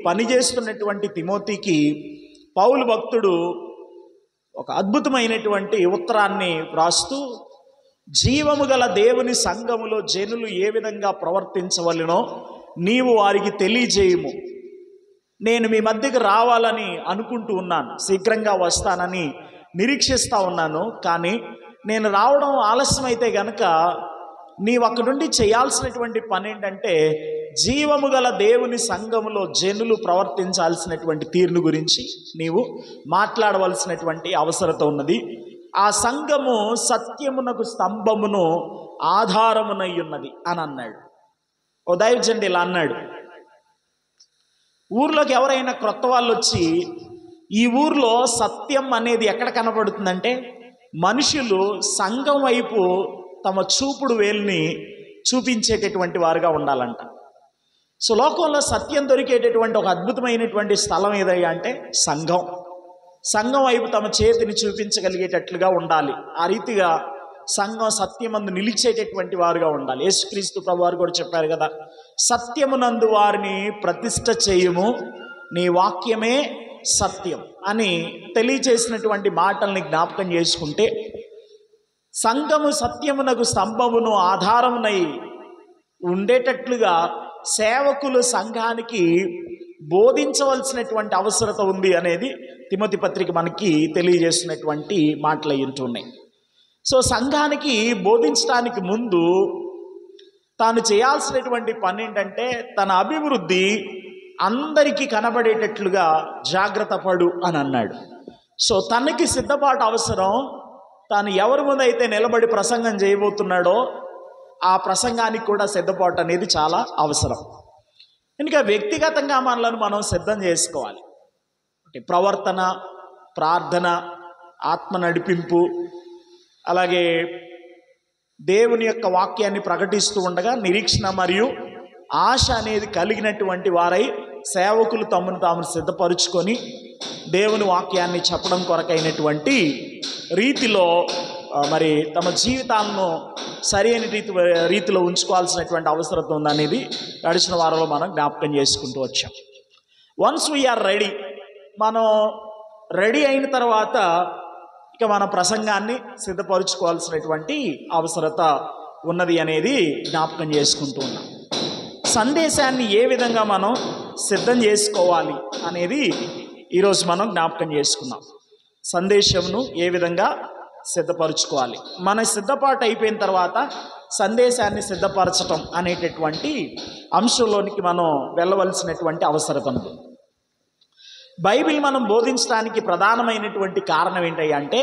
పనిచేస్తున్నటువంటి తిమోతికి పౌలు భక్తుడు ఒక అద్భుతమైనటువంటి ఉత్తరాన్ని వ్రాస్తూ, జీవము గల దేవుని సంఘములో జనులు ఏ విధంగా ప్రవర్తించవలెనో నీవు వారికి తెలియజేయము. నేను మీ మధ్యకు రావాలని అనుకుంటూ ఉన్నాను, శీఘ్రంగా వస్తానని నిరీక్షిస్తూ ఉన్నాను. కానీ నేను రావడం ఆలస్యమైతే గనక నీవు అక్కడి నుండి చేయాల్సినటువంటి పని ఏంటంటే, జీవము గల దేవుని సంఘములో జనులు ప్రవర్తించాల్సినటువంటి తీరును గురించి నీవు మాట్లాడవలసినటువంటి అవసరత ఉన్నది. ఆ సంఘము సత్యమునకు స్తంభమును ఆధారమునై ఉన్నది అని అన్నాడు. ఓ దైవజనుడు ఇలా అన్నాడు, ఊర్లోకి ఎవరైనా క్రొత్త వాళ్ళు వచ్చి ఈ ఊర్లో సత్యం అనేది ఎక్కడ కనబడుతుందంటే, మనుషులు సంఘం వైపు తమ చూపుడు వేలుని చూపించేటటువంటి వారుగా ఉండాలంట. సో లోకంలో సత్యం దొరికేటటువంటి ఒక అద్భుతమైనటువంటి స్థలం ఏదయ్యా అంటే సంఘం. సంఘం వైపు తమ చేతిని చూపించగలిగేటట్లుగా ఉండాలి. ఆ రీతిగా సంఘం సత్యమందు నిలిచేటటువంటి వారుగా ఉండాలి. యేసుక్రీస్తు ప్రభువారు కూడా చెప్పారు కదా, సత్యమునందు వారిని ప్రతిష్ఠ చేయుము, నీ వాక్యమే సత్యం అని తెలియచేసినటువంటి మాటల్ని జ్ఞాపకం చేసుకుంటే, సంఘము సత్యమునకు స్తంభమును ఆధారమునై ఉండేటట్లుగా సేవకులు సంఘానికి బోధించవలసినటువంటి అవసరత ఉంది అనేది తిమోతి పత్రిక మనకి తెలియజేస్తున్నటువంటి మాటలు అయి ఉంటున్నాయి. సో సంఘానికి బోధించడానికి ముందు తాను చేయాల్సినటువంటి పని ఏంటంటే, తన అభివృద్ధి అందరికీ కనబడేటట్లుగా జాగ్రత్త పడు అని అన్నాడు. సో తనకి సిద్ధపాటు అవసరం. తాను ఎవరి ముందు అయితే నిలబడి ప్రసంగం చేయబోతున్నాడో ఆ ప్రసంగానికి కూడా సిద్ధపాటు అనేది చాలా అవసరం. ఇంకా వ్యక్తిగతంగా మనలను మనం సిద్ధం చేసుకోవాలి. ప్రవర్తన, ప్రార్థన, ఆత్మ నడిపింపు, అలాగే దేవుని యొక్క వాక్యాన్ని ప్రకటిస్తూ ఉండగా నిరీక్షణ మరియు ఆశ అనేది కలిగినటువంటి వారై సేవకులు తమను తాము సిద్ధపరుచుకొని దేవుని వాక్యాన్ని చెప్పడం కొరకైనటువంటి రీతిలో మరి తమ జీవితాలను సరైన రీతిలో ఉంచుకోవాల్సినటువంటి అవసరం ఉందనేది గడిచిన వారంలో మనం జ్ఞాపకం చేసుకుంటూ వచ్చాం. వన్స్ వీఆర్ రెడీ, మనం రెడీ అయిన తర్వాత ఇక మన ప్రసంగాన్ని సిద్ధపరుచుకోవాల్సినటువంటి అవసరత ఉన్నది అనేది జ్ఞాపకం చేసుకుంటూ ఉన్నాం. సందేశాన్ని ఏ విధంగా మనం సిద్ధం చేసుకోవాలి అనేది ఈరోజు మనం జ్ఞాపకం చేసుకున్నాం. సందేశమును ఏ విధంగా సిద్ధపరచుకోవాలి, మన సిద్ధపాటు అయిపోయిన తర్వాత సందేశాన్ని సిద్ధపరచటం అనేటటువంటి అంశంలోనికి మనం వెళ్ళవలసినటువంటి అవసరం ఉంది. బైబిల్ మనం బోధించడానికి ప్రధానమైనటువంటి కారణం ఏంటంటే అంటే,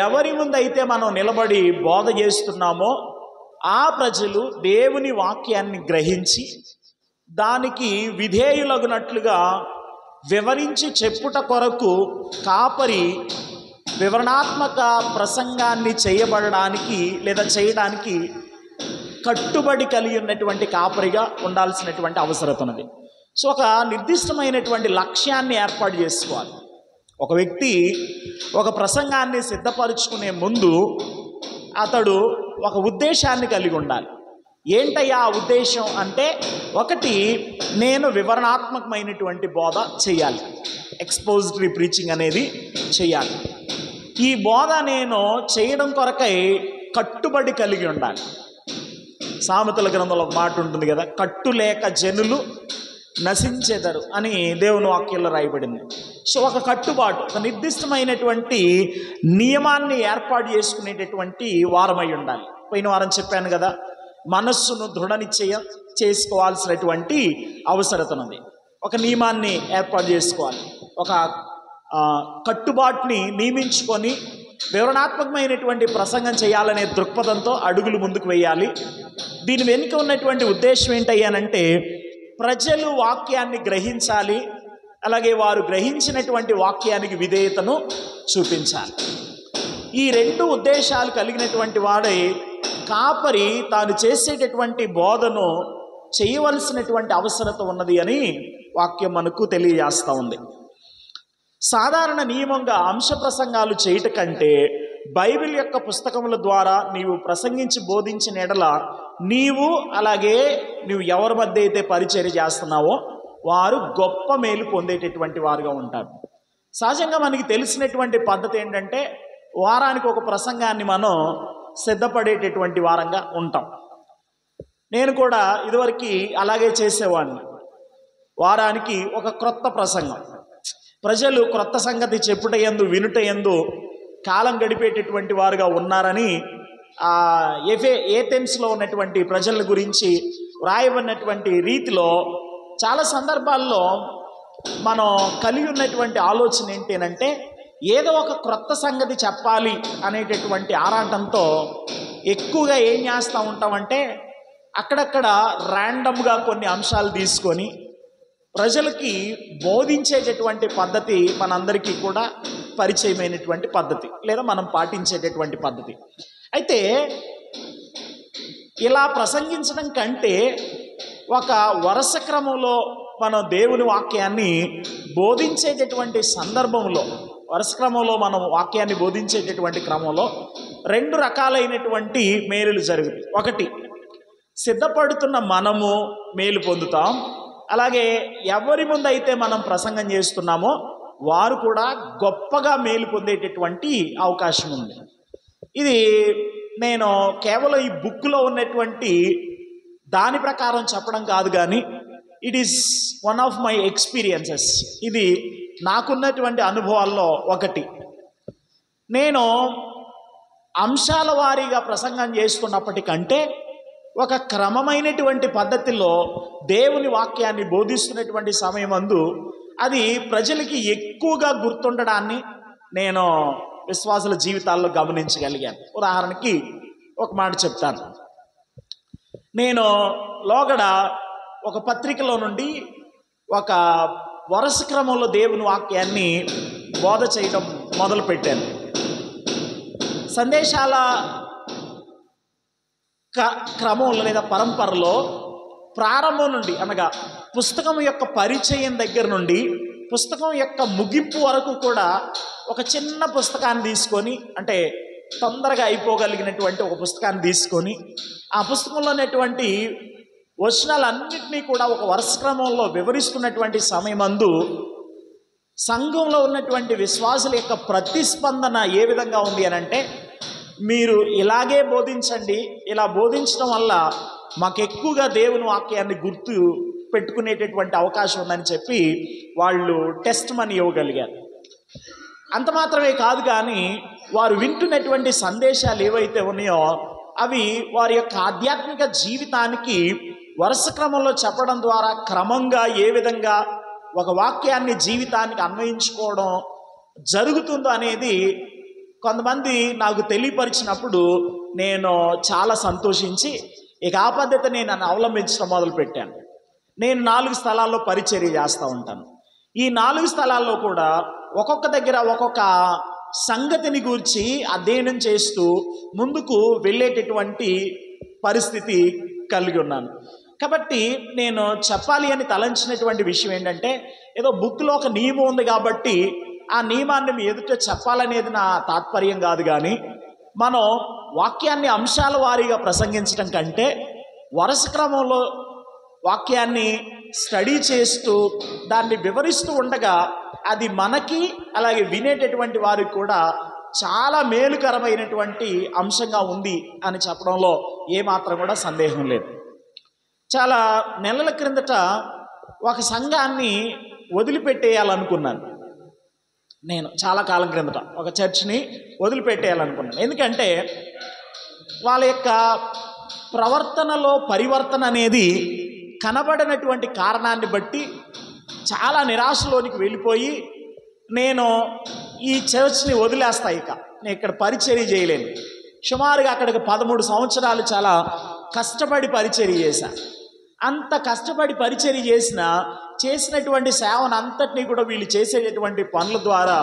ఎవరి ముందైతే మనం నిలబడి బోధ చేస్తున్నామో ఆ ప్రజలు దేవుని వాక్యాన్ని గ్రహించి దానికి విధేయులగునట్లుగా వివరించి చెప్పుట కొరకు కాపరి వివరణాత్మక ప్రసంగాన్ని చేయబడడానికి లేదా చేయడానికి కట్టుబడి కలిగి ఉన్నటువంటి కాపరిగా ఉండాల్సినటువంటి అవసరం ఉన్నది. సో ఒక నిర్దిష్టమైనటువంటి లక్ష్యాన్ని ఏర్పాటు చేసుకోవాలి. ఒక వ్యక్తి ఒక ప్రసంగాన్ని సిద్ధపరుచుకునే ముందు అతడు ఒక ఉద్దేశాన్ని కలిగి ఉండాలి. ఏంటయ్యా ఆ ఉద్దేశం అంటే, ఒకటి, నేను వివరణాత్మకమైనటువంటి బోధ చేయాలి, ఎక్స్పోజిటరీ ప్రీచింగ్ అనేది చేయాలి. ఈ బోధ నేను చేయడం కొరకై కట్టుబడి కలిగి ఉండాలి. సామెతల గ్రంథంలో ఒక మాట ఉంటుంది కదా, కట్టు లేక జనులు నశించెదరు అని దేవుని వాక్యంలో రాయబడింది. సో ఒక కట్టుబాటు, ఒక నిర్దిష్టమైనటువంటి నియమాన్ని ఏర్పాటు చేసుకునేటటువంటి వారమై ఉండాలి. పోయిన వారం చెప్పాను కదా, మనస్సును దృఢనిశ్చయం చేసుకోవాల్సినటువంటి అవసరత ఉంది. ఒక నియమాన్ని ఏర్పాటు చేసుకోవాలి, ఒక కట్టుబాటుని నియమించుకొని వివరణాత్మకమైనటువంటి ప్రసంగం చేయాలనే దృక్పథంతో అడుగులు ముందుకు వేయాలి. దీని వెనుక ఉన్నటువంటి ఉద్దేశం ఏంటయ్యానంటే, ప్రజలు వాక్యాన్ని గ్రహించాలి, అలాగే వారు గ్రహించినటువంటి వాక్యానికి విధేయతను చూపించాలి. ఈ రెండు ఉద్దేశాలు కలిగినటువంటి వాడే కాపరి తాను చేసేటటువంటి బోధను చేయవలసినటువంటి అవసరత ఉన్నది అని వాక్యం మనకు తెలియజేస్తూ ఉంది. సాధారణ నియమంగా అంశ ప్రసంగాలు చేయట కంటే బైబిల్ యొక్క పుస్తకముల ద్వారా నీవు ప్రసంగించి బోధించిన ఎడల నీవు అలాగే నువ్వు ఎవరి మధ్య అయితే పరిచర్య చేస్తున్నావో వారు గొప్ప మేలు పొందేటటువంటి వారుగా ఉంటారు. సహజంగా మనకి తెలిసినటువంటి పద్ధతి ఏంటంటే వారానికి ఒక ప్రసంగాన్ని మనం సిద్ధపడేటటువంటి వారంగా ఉంటాం. నేను కూడా ఇదివరకు అలాగే చేసేవాడిని. వారానికి ఒక క్రొత్త ప్రసంగం, ప్రజలు క్రొత్త సంగతి చెప్పుటయందు వినుటయందు కాలం గడిపేటటువంటి వారుగా ఉన్నారని ఏథెన్స్లో ఉన్నటువంటి ప్రజల గురించి వ్రాయబడినటువంటి రీతిలో చాలా సందర్భాల్లో మనం కలిగి ఉన్నటువంటి ఆలోచన ఏంటంటే ఏదో ఒక క్రొత్త సంగతి చెప్పాలి అనేటటువంటి ఆరాటంతో ఎక్కువగా ఏం చేస్తూ ఉంటామంటే అక్కడక్కడ ర్యాండమ్గా కొన్ని అంశాలు తీసుకొని ప్రజలకి బోధించేటటువంటి పద్ధతి మనందరికీ కూడా పరిచయమైనటువంటి పద్ధతి, లేదా మనం పాటించేటటువంటి పద్ధతి. అయితే ఇలా ప్రసంగించడం కంటే ఒక వరుస క్రమంలో మనం దేవుని వాక్యాన్ని బోధించేటటువంటి సందర్భంలో, వరుస క్రమంలో మనం వాక్యాన్ని బోధించేటటువంటి క్రమంలో 2 రకాలైనటువంటి మేలులు జరుగుతాయి. ఒకటి, సిద్ధపడుతున్న మనము మేలు పొందుతాం. అలాగే ఎవరి ముందైతే మనం ప్రసంగం చేస్తున్నామో వారు కూడా గొప్పగా మేలు పొందేటటువంటి అవకాశం ఉంది. ఇది నేను కేవలం ఈ బుక్లో ఉన్నటువంటి దాని ప్రకారం చెప్పడం కాదు, కానీ it is one of my experiences. ఇది నాకున్నటువంటి అనుభవాల్లో ఒకటి. నేను అంశాల వారీగా ప్రసంగం చేస్తున్నప్పటికంటే ఒక క్రమమైనటువంటి పద్ధతిలో దేవుని వాక్యాన్ని బోధిస్తున్నటువంటి సమయమందు అది ప్రజలకి ఎక్కువగా గుర్తుండడాన్ని నేను విశ్వాసుల జీవితాల్లో గమనించగలిగాను. ఉదాహరణకి ఒక మాట చెప్తాను. నేను లోగడ ఒక పత్రికలో నుండి ఒక వరుస క్రమంలో దేవుని వాక్యాన్ని బోధ చేయడం మొదలుపెట్టాను. సందేశాల క్రమంలో లేదా పరంపరలో ప్రారంభం నుండి, అనగా పుస్తకం యొక్క పరిచయం దగ్గర నుండి పుస్తకం యొక్క ముగింపు వరకు కూడా ఒక చిన్న పుస్తకాన్ని తీసుకొని, అంటే తొందరగా అయిపోగలిగినటువంటి ఒక పుస్తకాన్ని తీసుకొని ఆ పుస్తకంలో ఉన్నటువంటి వచనాలన్నింటినీ కూడా ఒక వరుస క్రమంలో వివరిస్తున్నటువంటి సమయమందు సంఘంలో ఉన్నటువంటి విశ్వాసుల యొక్క ప్రతిస్పందన ఏ విధంగా ఉంది అని అంటే, మీరు ఇలాగే బోధించండి, ఇలా బోధించడం వల్ల మాకు ఎక్కువగా దేవుని వాక్యాన్ని గుర్తు పెట్టుకునేటటువంటి అవకాశం ఉందని చెప్పి వాళ్ళు టెస్ట్ మనీ ఇవ్వగలిగారు. అంత మాత్రమే కాదు, కానీ వారు వింటున్నటువంటి సందేశాలు ఏవైతే ఉన్నాయో అవి వారి యొక్క ఆధ్యాత్మిక జీవితానికి వరుస క్రమంలో చెప్పడం ద్వారా క్రమంగా ఏ విధంగా ఒక వాక్యాన్ని జీవితానికి అన్వయించుకోవడం జరుగుతుందో అనేది కొంతమంది నాకు తెలియపరిచినప్పుడు నేను చాలా సంతోషించి ఇక ఆ పద్ధతి నేను అవలంబించడం మొదలుపెట్టాను. నేను 4 స్థలాల్లో పరిచర్య చేస్తూ ఉంటాను. ఈ 4 స్థలాల్లో కూడా ఒక్కొక్క దగ్గర ఒక్కొక్క సంగతిని గూర్చి అధ్యయనం చేస్తూ ముందుకు వెళ్ళేటటువంటి పరిస్థితి కలిగి ఉన్నాను. కాబట్టి నేను చెప్పాలి అని తలంచినటువంటి విషయం ఏంటంటే, ఏదో బుక్లో ఒక నియమం ఉంది కాబట్టి ఆ నియమాన్ని మీ ఎదుట చెప్పాలనేది నా తాత్పర్యం కాదు, కానీ మనం వాక్యాన్ని అంశాల వారీగా ప్రసంగించడం కంటే వరుస క్రమంలో వాక్యాన్ని స్టడీ చేస్తూ దాన్ని వివరిస్తూ ఉండగా అది మనకి అలాగే వినేటటువంటి వారికి కూడా చాలా మేలుకరమైనటువంటి అంశంగా ఉంది అని చెప్పడంలో ఏమాత్రం కూడా సందేహం లేదు. చాలా నెలల క్రిందట ఒక సంఘాన్ని వదిలిపెట్టేయాలనుకున్నాను. నేను చాలా కాలం క్రిందట ఒక చర్చ్ని వదిలిపెట్టేయాలనుకున్నాను. ఎందుకంటే వాళ్ళ యొక్క ప్రవర్తనలో పరివర్తన అనేది కనబడినటువంటి కారణాన్ని బట్టి చాలా నిరాశలోనికి వెళ్ళిపోయి నేను ఈ చర్చ్ని వదిలేస్తా, ఇక నేను ఇక్కడ పరిచర్య చేయలేను. సుమారుగా అక్కడికి 13 సంవత్సరాలు చాలా కష్టపడి పరిచర్య చేశాను. అంత కష్టపడి పరిచర్య చేసినటువంటి సేవను అంతటినీ కూడా వీళ్ళు చేసేటటువంటి పనుల ద్వారా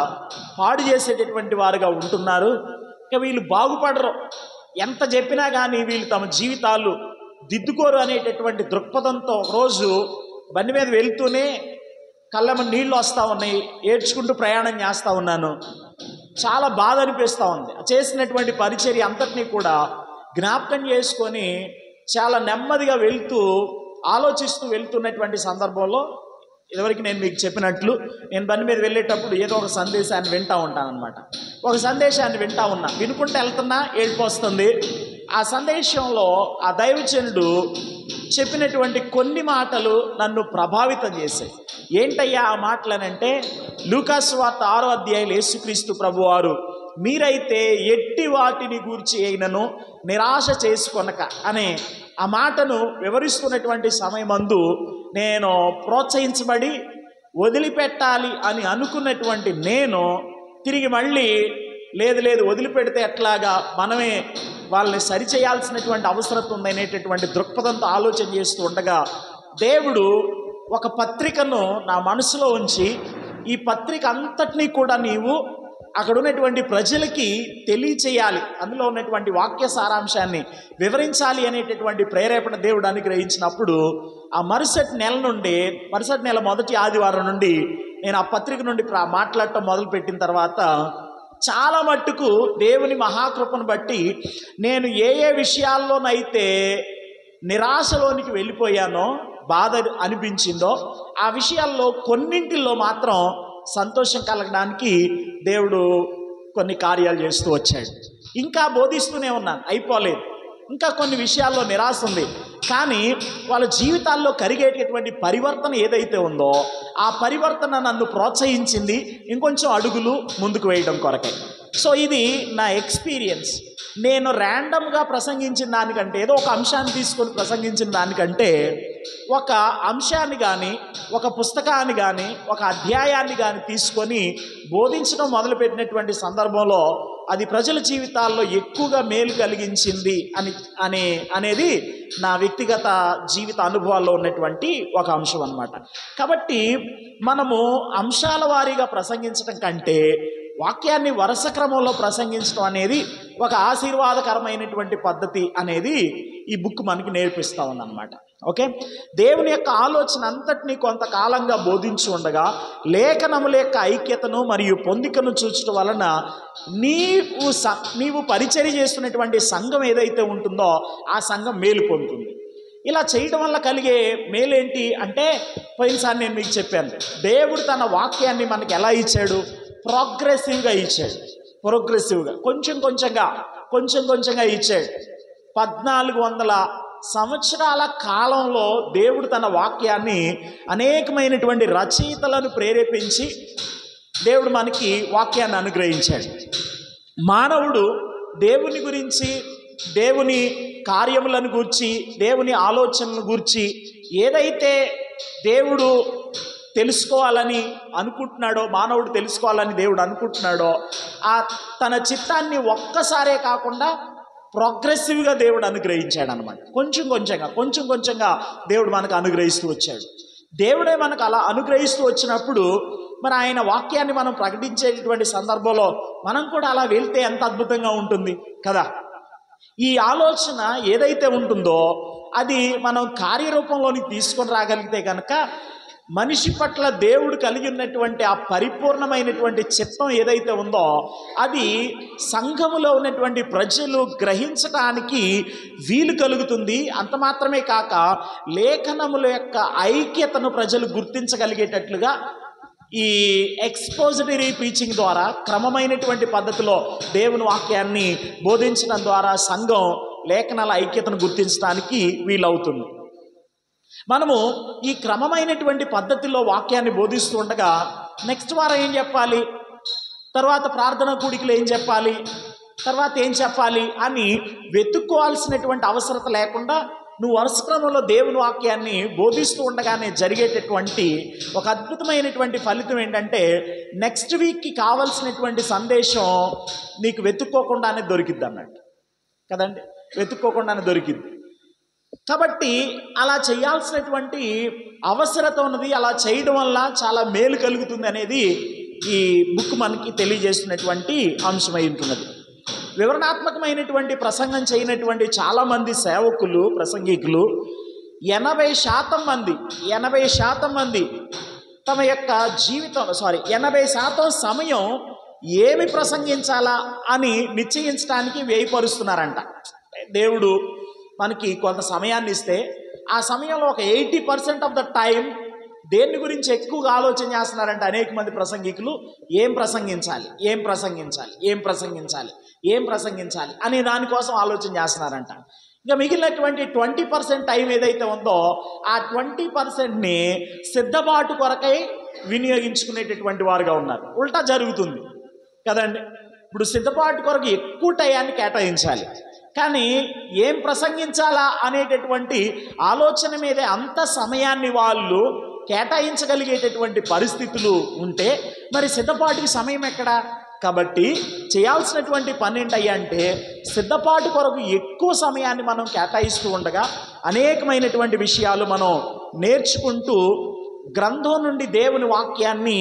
పాడు చేసేటటువంటి వారుగా ఉంటున్నారు. ఇక వీళ్ళు బాగుపడరు, ఎంత చెప్పినా కానీ వీళ్ళు తమ జీవితాలు దిద్దుకోరు అనేటటువంటి దృక్పథంతో రోజు బండి మీద వెళ్తూనే కళ్ళమ నీళ్ళు వస్తూ ఉన్నాయి, ఏడ్చుకుంటూ ప్రయాణం చేస్తూ ఉన్నాను. చాలా బాధ అనిపిస్తూ ఉంది. చేసినటువంటి పరిచర్య అంతటినీ కూడా జ్ఞాపకం చేసుకొని చాలా నెమ్మదిగా వెళ్తూ ఆలోచిస్తూ వెళ్తున్నటువంటి సందర్భంలో ఇదివరకు నేను మీకు చెప్పినట్లు నేను బండి మీద వెళ్ళేటప్పుడు ఏదో ఒక సందేశాన్ని వింటూ ఉంటాను అనమాట. ఒక సందేశాన్ని వినుకుంటూ వెళ్తున్నా ఏడుపు వస్తుంది. ఆ సందేశంలో ఆ దైవజనుడు చెప్పినటువంటి కొన్ని మాటలు నన్ను ప్రభావితం చేశాయి. ఏంటయ్యా ఆ మాటలనంటే, లూకాసు వార్త 6వ అధ్యాయం యేసుక్రీస్తు ప్రభువారు మీరైతే ఎట్టి వాటిని గూర్చి అయినను నిరాశ చేసుకొనక అనే ఆ మాటను వివరిస్తున్నటువంటి సమయమందు నేను ప్రోత్సహించబడి వదిలిపెట్టాలి అని అనుకున్నటువంటి నేను తిరిగి మళ్ళీ లేదు వదిలిపెడితే ఎట్లాగా, మనమే వాళ్ళని సరిచేయాల్సినటువంటి అవసరం ఉందనేటటువంటి దృక్పథంతో ఆలోచన చేస్తూ ఉండగా దేవుడు ఒక పత్రికను నా మనసులో ఉంచి, ఈ పత్రిక అంతటినీ కూడా నీవు అక్కడ ఉన్నటువంటి ప్రజలకి తెలియచేయాలి, అందులో ఉన్నటువంటి వాక్య సారాంశాన్ని వివరించాలి అనేటటువంటి ప్రేరేపణ దేవుడు అనుగ్రహించినప్పుడు ఆ మరుసటి నెల మొదటి ఆదివారం నుండి నేను ఆ పత్రిక నుండి మాట్లాడటం మొదలుపెట్టిన తర్వాత చాలా మట్టుకు దేవుని మహాకృపను బట్టి నేను ఏ విషయాల్లోనైతే నిరాశలోనికి వెళ్ళిపోయానో, బాధ అనిపించిందో, ఆ విషయాల్లో కొన్నింటిల్లో మాత్రం సంతోషం కలగడానికి దేవుడు కొన్ని కార్యాలు చేస్తూ వచ్చాడు. ఇంకా బోధిస్తూనే ఉన్నాను, అయిపోలేదు. ఇంకా కొన్ని విషయాల్లో నిరాశ ఉంది. కానీ వాళ్ళ జీవితాల్లో కరిగేటటువంటి పరివర్తన ఏదైతే ఉందో ఆ పరివర్తన నన్ను ప్రోత్సహించింది ఇంకొంచెం అడుగులు ముందుకు వేయడం కొరకై. సో ఇది నా ఎక్స్పీరియన్స్. నేను ర్యాండమ్గా ప్రసంగించిన దానికంటే, ఏదో ఒక అంశాన్ని తీసుకొని ప్రసంగించిన దానికంటే, ఒక అంశాన్ని కానీ, ఒక పుస్తకాన్ని కానీ, ఒక అధ్యాయాన్ని కానీ తీసుకొని బోధించడం మొదలుపెట్టినటువంటి సందర్భంలో అది ప్రజల జీవితాల్లో ఎక్కువగా మేలు కలిగించింది అనేది నా వ్యక్తిగత జీవిత అనుభవాల్లో ఉన్నటువంటి ఒక అంశం అన్నమాట. కాబట్టి మనము అంశాల వారీగా ప్రసంగించడం కంటే వాక్యాన్ని వరుస క్రమంలో ప్రసంగించడం అనేది ఒక ఆశీర్వాదకరమైనటువంటి పద్ధతి అనేది ఈ బుక్ మనకి నేర్పిస్తూ ఉందన్నమాట. ఓకే, దేవుని యొక్క ఆలోచన అంతటినీ కొంతకాలంగా బోధించి ఉండగా లేఖనముల యొక్క ఐక్యతను మరియు పొందికను చూచడం వలన నీవు పరిచర్య చేస్తున్నటువంటి సంఘం ఏదైతే ఉంటుందో ఆ సంఘం మేలు పొందుతుంది. ఇలా చేయడం వల్ల కలిగే మేలేంటి అంటే, పోయినసారి నేను మీకు చెప్పాను, దేవుడు తన వాక్యాన్ని మనకి ఎలా ఇచ్చాడు? ప్రోగ్రెసివ్గా ఇచ్చాడు. కొంచెం కొంచెంగా ఇచ్చాడు. 1400 సంవత్సరాల కాలంలో దేవుడు తన వాక్యాన్ని అనేకమైనటువంటి రచయితలను ప్రేరేపించి దేవుడు మనకి వాక్యాన్ని అనుగ్రహించాడు. మానవుడు దేవుని గురించి, దేవుని కార్యములను గూర్చి, దేవుని ఆలోచనలను గూర్చి ఏదైతే దేవుడు తెలుసుకోవాలని అనుకుంటున్నాడో, మానవుడు తెలుసుకోవాలని దేవుడు అనుకుంటున్నాడో, ఆ తన చిత్తాన్ని ఒక్కసారే కాకుండా ప్రోగ్రెసివ్గా దేవుడు అనుగ్రహించాడు అనమాట. కొంచెం కొంచెంగా దేవుడు మనకు అనుగ్రహిస్తూ వచ్చాడు. దేవుడే మనకు అలా అనుగ్రహిస్తూ వచ్చినప్పుడు మరి ఆయన వాక్యాన్ని మనం ప్రకటించేటటువంటి సందర్భంలో మనం కూడా అలా వెళ్తే ఎంత అద్భుతంగా ఉంటుంది కదా. ఈ ఆలోచన ఏదైతే ఉంటుందో అది మనం కార్యరూపంలోనికి తీసుకొని రాగలిగితే కనుక మనిషి పట్ల దేవుడు కలిగి ఉన్నటువంటి ఆ పరిపూర్ణమైనటువంటి చిత్తం ఏదైతే ఉందో అది సంఘములో ఉన్నటువంటి ప్రజలు గ్రహించడానికి వీలు కలుగుతుంది. అంత మాత్రమే కాక లేఖనముల యొక్క ఐక్యతను ప్రజలు గుర్తించగలిగేటట్లుగా ఈ ఎక్స్పోజిటరీ ప్రీచింగ్ ద్వారా, క్రమమైనటువంటి పద్ధతిలో దేవుని వాక్యాన్ని బోధించడం ద్వారా సంఘం లేఖనాల ఐక్యతను గుర్తించడానికి వీలవుతుంది. మనము ఈ క్రమమైనటువంటి పద్ధతిలో వాక్యాన్ని బోధిస్తూ ఉండగా నెక్స్ట్ వారం ఏం చెప్పాలి, తర్వాత ప్రార్థన కూడికలు ఏం చెప్పాలి, తర్వాత ఏం చెప్పాలి అని వెతుక్కోవాల్సినటువంటి అవసరం లేకుండా నువ్వు వరుస క్రమంలో దేవుని వాక్యాన్ని బోధిస్తూ ఉండగానే జరిగేటటువంటి ఒక అద్భుతమైనటువంటి ఫలితం ఏంటంటే నెక్స్ట్ వీక్కి కావాల్సినటువంటి సందేశం నీకు వెతుక్కోకుండానే దొరికిద్ది అన్నట్టు కదండి. వెతుక్కోకుండానే దొరికింది. కాబట్టి అలా చేయాల్సినటువంటి అవసరత ఉన్నది. అలా చేయడం వల్ల చాలా మేలు కలుగుతుంది అనేది ఈ బుక్ మనకి తెలియజేస్తున్నటువంటి అంశమై ఉంటున్నది. వివరణాత్మకమైనటువంటి ప్రసంగం చేయనటువంటి చాలామంది సేవకులు, ప్రసంగికులు 80% మంది తమ యొక్క జీవితం 80% సమయం ఏమి ప్రసంగించాలా అని నిశ్చయించడానికి వ్యయపరుస్తున్నారంట. దేవుడు మనకి కొంత సమయాన్ని ఇస్తే ఆ సమయంలో ఒక 80% ఆఫ్ ద టైం దేని గురించి ఎక్కువగా ఆలోచన చేస్తున్నారంటే అనేక మంది ప్రసంగికులు ఏం ప్రసంగించాలి, ఏం ప్రసంగించాలి, ఏం ప్రసంగించాలి, ఏం ప్రసంగించాలి అనే దానికోసం ఆలోచన చేస్తున్నారంట. ఇంకా మిగిలినటువంటి 20% టైం ఏదైతే ఉందో ఆ 20%ని సిద్ధపాటు కొరకై వినియోగించుకునేటటువంటి వారుగా ఉన్నారు. ఉల్టా జరుగుతుంది కదండి. ఇప్పుడు సిద్ధపాటు కొరకు ఎక్కువ టయాన్ని కేటాయించాలి, కానీ ఏం ప్రసంగించాలా అనేటటువంటి ఆలోచన మీదే అంత సమయాన్ని వాళ్ళు కేటాయించగలిగేటటువంటి పరిస్థితులు ఉంటే మరి సిద్ధపాటుకి సమయం ఎక్కడా? కాబట్టి చేయాల్సినటువంటి పని ఏంటయ్యా అంటే సిద్ధపాటు కొరకు ఎక్కువ సమయాన్ని మనం కేటాయిస్తూ ఉండగా అనేకమైనటువంటి విషయాలు మనం నేర్చుకుంటూ గ్రంథం నుండి దేవుని వాక్యాన్ని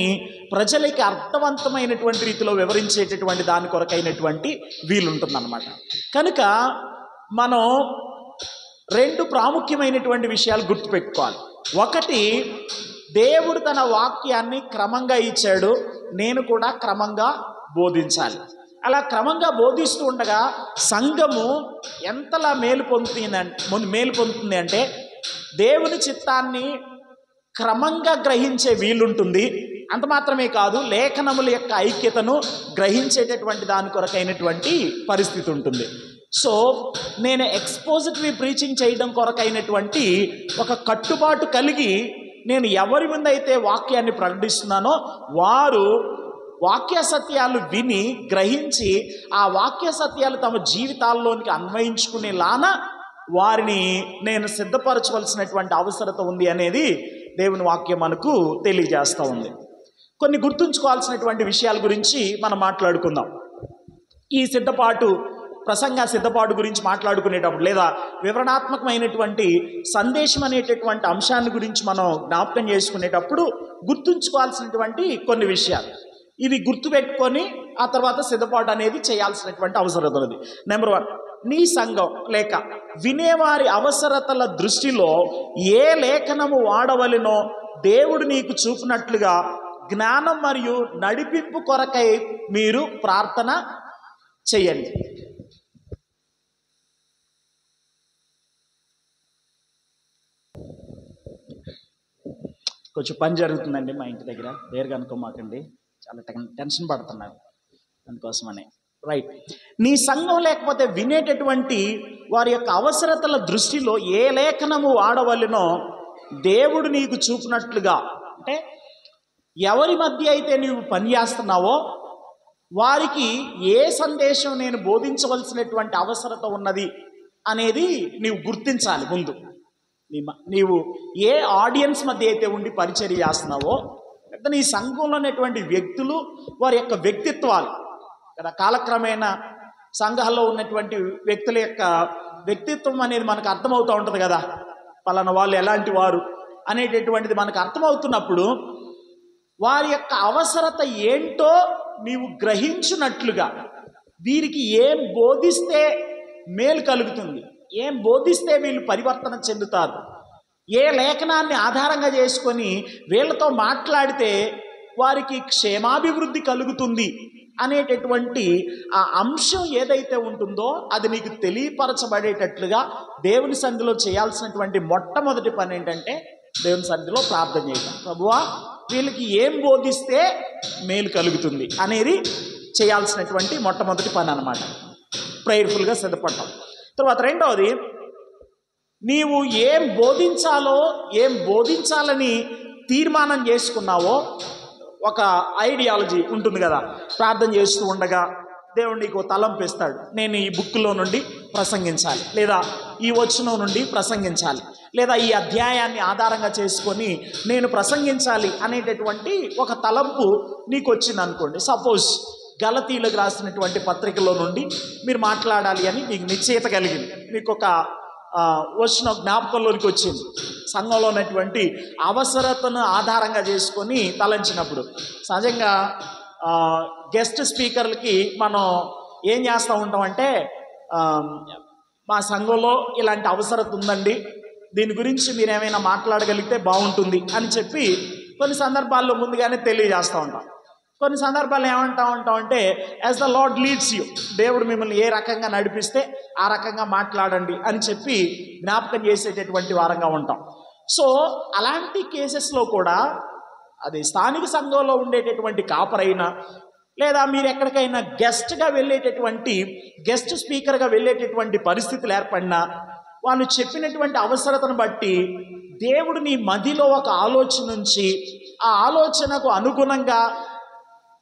ప్రజలకి అర్థవంతమైనటువంటి రీతిలో వివరించేటటువంటి దాని కొరకైనటువంటి వీలుంటుందన్నమాట. కనుక మనం 2 ప్రాముఖ్యమైనటువంటి విషయాలు గుర్తుపెట్టుకోవాలి. ఒకటి, దేవుడు తన వాక్యాన్ని క్రమంగా ఇచ్చాడు, నేను కూడా క్రమంగా బోధించాలి. అలా క్రమంగా బోధిస్తూ ఉండగా సంఘము ఎంతలా మేలు పొందుతుంది అంటే దేవుని చిత్తాన్ని క్రమంగా గ్రహించే వీలుంటుంది. అంత మాత్రమే కాదు, లేఖనముల యొక్క ఐక్యతను గ్రహించేటటువంటి దాని కొరకైనటువంటి పరిస్థితి ఉంటుంది. సో నేను ఎక్స్పోజిటరీ ప్రీచింగ్ చేయడం కొరకైనటువంటి ఒక కట్టుబాటు కలిగి నేను ఎవరి ముందు అయితే వాక్యాన్ని ప్రకటిస్తున్నానో వారు వాక్య సత్యాలు విని గ్రహించి ఆ వాక్య సత్యాలు తమ జీవితాల్లోనికి అన్వయించుకునేలాన వారిని నేను సిద్ధపరచవలసినటువంటి అవసరత ఉంది అనేది దేవుని వాక్యం మనకు తెలియజేస్తూ ఉంది. కొన్ని గుర్తుంచుకోవాల్సినటువంటి విషయాల గురించి మనం మాట్లాడుకుందాం. ఈ సిద్ధపాటు గురించి మాట్లాడుకునేటప్పుడు లేదా వివరణాత్మకమైనటువంటి సందేశం అనేటటువంటి అంశాన్ని గురించి మనం జ్ఞాపకం చేసుకునేటప్పుడు గుర్తుంచుకోవాల్సినటువంటి కొన్ని విషయాలు ఇవి గుర్తుపెట్టుకొని ఆ తర్వాత సిద్ధపాటు అనేది చేయాల్సినటువంటి అవసరం ఉంది. నెంబర్ 1, నీ సంఘం లేక వినేవారి అవసరతల దృష్టిలో ఏ లేఖనము వాడవలెనో దేవుడు నీకు చూపినట్లుగా జ్ఞానం మరియు నడిపింపు కొరకై మీరు ప్రార్థన చేయండి. కొంచెం పని జరుగుతుందండి మా ఇంటి దగ్గర, వేరుగా అనుకోమాకండి, చాలా టెన్షన్ పడుతున్నాను అందుకోసమని. రైట్, నీ సంఘం లేకపోతే వినేటటువంటి వారి యొక్క అవసరతల దృష్టిలో ఏ లేఖనము వాడవలెనో దేవుడు నీకు చూపినట్లుగా, అంటే ఎవరి మధ్య అయితే నీవు పనిచేస్తున్నావో వారికి ఏ సందేశం నేను బోధించవలసినటువంటి అవసరత ఉన్నది అనేది నీవు గుర్తించాలి. ముందు నీవు ఏ ఆడియన్స్ మధ్య అయితే ఉండి పరిచర్య చేస్తున్నావో, లేదా నీ సంఘంలో ఉన్నటువంటి వ్యక్తులు వారి యొక్క వ్యక్తిత్వాలు కదా, కాలక్రమేణా సంఘాల్లో ఉన్నటువంటి వ్యక్తుల యొక్క వ్యక్తిత్వం అనేది మనకు అర్థమవుతూ ఉంటుంది కదా, పలానా వాళ్ళు ఎలాంటి వారు అనేటటువంటిది మనకు అర్థమవుతున్నప్పుడు వారి యొక్క అవసరత ఏంటో నీవు గ్రహించున్నట్లుగా వీరికి ఏం బోధిస్తే మేలు కలుగుతుంది, ఏం బోధిస్తే వీళ్ళు పరివర్తన చెందుతారు, ఏ లేఖనాన్ని ఆధారంగా చేసుకొని వీళ్ళతో మాట్లాడితే వారికి క్షేమాభివృద్ధి కలుగుతుంది అనేటటువంటి ఆ అంశం ఏదైతే ఉంటుందో అది నీకు తెలియపరచబడేటట్లుగా దేవుని సన్నిధిలో చేయాల్సినటువంటి మొట్టమొదటి పని ఏంటంటే దేవుని సన్నిధిలో ప్రార్థన చేయడం. ప్రభువా, వీళ్ళకి ఏం బోధిస్తే మేలు కలుగుతుంది అనేది చేయాల్సినటువంటి మొట్టమొదటి పని అన్నమాట. ప్రేయర్ఫుల్గా సిద్ధపడటం. తర్వాత రెండవది, నీవు ఏం బోధించాలని తీర్మానం చేసుకున్నావో ఒక ఐడియాలజీ ఉంటుంది కదా, ప్రార్థన చేస్తూ ఉండగా దేవుడు నీకు తలంపు ఇస్తాడు, నేను ఈ బుక్లో నుండి ప్రసంగించాలి, లేదా ఈ వచనం నుండి ప్రసంగించాలి, లేదా ఈ అధ్యాయాన్ని ఆధారంగా చేసుకొని నేను ప్రసంగించాలి అనేటటువంటి ఒక తలంపు నీకు వచ్చింది అనుకోండి. సపోజ్ గలతీలకు రాసినటువంటి పత్రికలో నుండి మీరు మాట్లాడాలి అని మీకు నిశ్చయిత కలిగింది, మీకు ఒక వచ్చిన జ్ఞాపకంలోనికి వచ్చింది, సంఘంలో ఉన్నటువంటి అవసరతను ఆధారంగా చేసుకొని తలంచినప్పుడు సహజంగా గెస్ట్ స్పీకర్లకి మనం ఏం చేస్తూ ఉంటామంటే, మా సంఘంలో ఇలాంటి అవసరత ఉందండి, దీని గురించి మీరు ఏమైనా మాట్లాడగలిగితే బాగుంటుంది అని చెప్పి కొన్ని సందర్భాల్లో ముందుగానే తెలియజేస్తూ ఉంటాం. కొన్ని సందర్భాల్లో ఏమంటా ఉంటాం అంటే, as the lord leads you, దేవుడు మిమ్మల్ని ఏ రకంగా నడిపిస్తే ఆ రకంగా మాట్లాడండి అని చెప్పి జ్ఞాపకం చేసేటటువంటి వారంగా ఉంటాం. సో అలాంటి కేసెస్లో కూడా అది స్థానిక సంఘంలో ఉండేటటువంటి కాపరైనా, లేదా మీరు ఎక్కడికైనా గెస్ట్గా వెళ్ళేటటువంటి గెస్ట్ స్పీకర్గా వెళ్ళేటటువంటి పరిస్థితులు ఏర్పడినా, వాళ్ళు చెప్పినటువంటి అవసరతను బట్టి దేవుడు నీ మదిలో ఒక ఆలోచన ఉంచి ఆ ఆలోచనకు అనుగుణంగా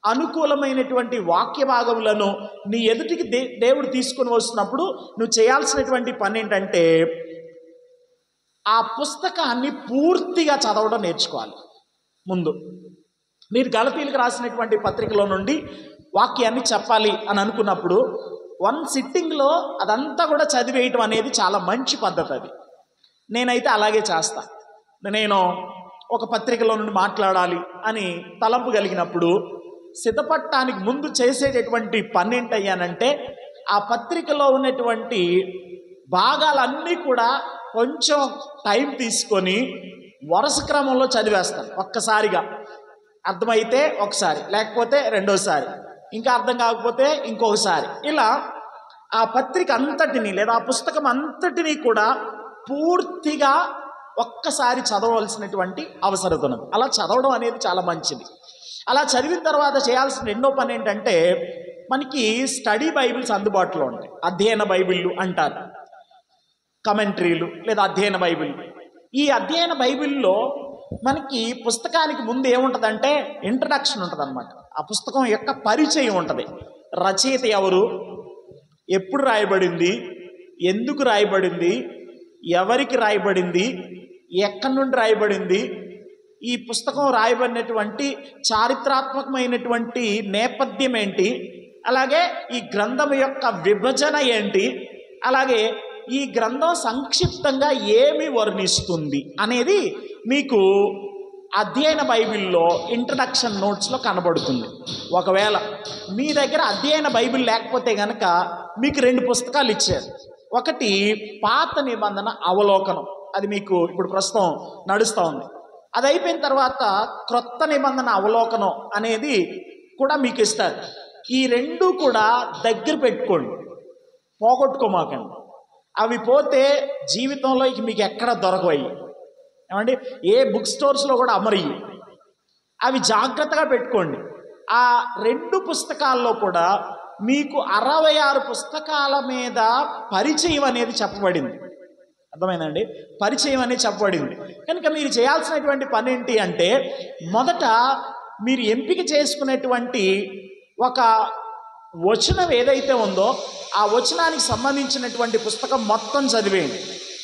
అనుకూలమైనటువంటి వాక్య భాగములను నీ ఎదుటికి దేవుడు తీసుకుని వస్తున్నప్పుడు నువ్వు చేయాల్సినటువంటి పని ఏంటంటే ఆ పుస్తకాన్ని పూర్తిగా చదవడం నేర్చుకోవాలి. ముందు మీరు గలతీలకు రాసినటువంటి పత్రికలో నుండి వాక్యాన్ని చెప్పాలి అని అనుకున్నప్పుడు వన్ సిట్టింగ్లో అదంతా కూడా చదివేయటం అనేది చాలా మంచి పద్ధతి. అది నేనైతే అలాగే చేస్తా. నేను ఒక పత్రికలో నుండి మాట్లాడాలి అని తలంపు కలిగినప్పుడు సిద్ధపడటానికి ముందు చేసేటటువంటి పని ఏంటయ్యానంటే ఆ పత్రికలో ఉన్నటువంటి భాగాలన్నీ కూడా కొంచెం టైం తీసుకొని వరుస క్రమంలో చదివేస్తాను. ఒక్కసారిగా అర్థమైతే ఒకసారి, లేకపోతే రెండోసారి, ఇంకా అర్థం కాకపోతే ఇంకొకసారి, ఇలా ఆ పత్రిక అంతటిని లేదా ఆ పుస్తకం అంతటినీ కూడా పూర్తిగా ఒక్కసారి చదవవలసినటువంటి అవసరం ఉన్నది. అలా చదవడం అనేది చాలా మంచిది. అలా చదివిన తర్వాత చేయాల్సిన రెండో పని ఏంటంటే మనకి స్టడీ బైబిల్స్ అందుబాటులో ఉంటాయి. అధ్యయన బైబిళ్ళు అంటారు, కమెంట్రీలు లేదా అధ్యయన బైబిల్. ఈ అధ్యయన బైబిల్లో మనకి పుస్తకానికి ముందు ఏముంటుందంటే ఇంట్రడక్షన్ ఉంటుంది అన్నమాట. ఆ పుస్తకం యొక్క పరిచయం ఉంటుంది. రచయిత ఎవరు, ఎప్పుడు రాయబడింది, ఎందుకు రాయబడింది, ఎవరికి రాయబడింది, ఎక్కడి నుండి రాయబడింది, ఈ పుస్తకం రాయబడినటువంటి చారిత్రాత్మకమైనటువంటి నేపథ్యం ఏంటి, అలాగే ఈ గ్రంథం యొక్క విభజన ఏంటి, అలాగే ఈ గ్రంథం సంక్షిప్తంగా ఏమి వర్ణిస్తుంది అనేది మీకు అధ్యయన బైబిల్లో ఇంట్రడక్షన్ నోట్స్లో కనబడుతుంది. ఒకవేళ మీ దగ్గర అధ్యయన బైబిల్ లేకపోతే కనుక మీకు రెండు పుస్తకాలు ఇచ్చారు. ఒకటి పాత నిబంధన అవలోకనం, అది మీకు ఇప్పుడు ప్రస్తుతం నడుస్తూ ఉంది. అది అయిపోయిన తర్వాత క్రొత్త నిబంధన అవలోకనం అనేది కూడా మీకు ఇస్తారు. ఈ రెండు కూడా దగ్గర పెట్టుకోండి, పోగొట్టుకోమాకండి. అవి పోతే జీవితంలో మీకు ఎక్కడ దొరకవయ్యి, ఏమండి, ఏ బుక్ స్టోర్స్లో కూడా అమరయ్యి. అవి జాగ్రత్తగా పెట్టుకోండి. ఆ రెండు పుస్తకాల్లో కూడా మీకు 66 పుస్తకాల మీద పరిచయం అనేది చెప్పబడింది. అర్థమైందండి? పరిచయం అనేది చెప్పబడింది. కనుక మీరు చేయాల్సినటువంటి పని ఏంటి అంటే మొదట మీరు ఎంపిక చేసుకునేటువంటి ఒక వచనం ఏదైతే ఉందో ఆ వచనానికి సంబంధించినటువంటి పుస్తకం మొత్తం చదివేయండి.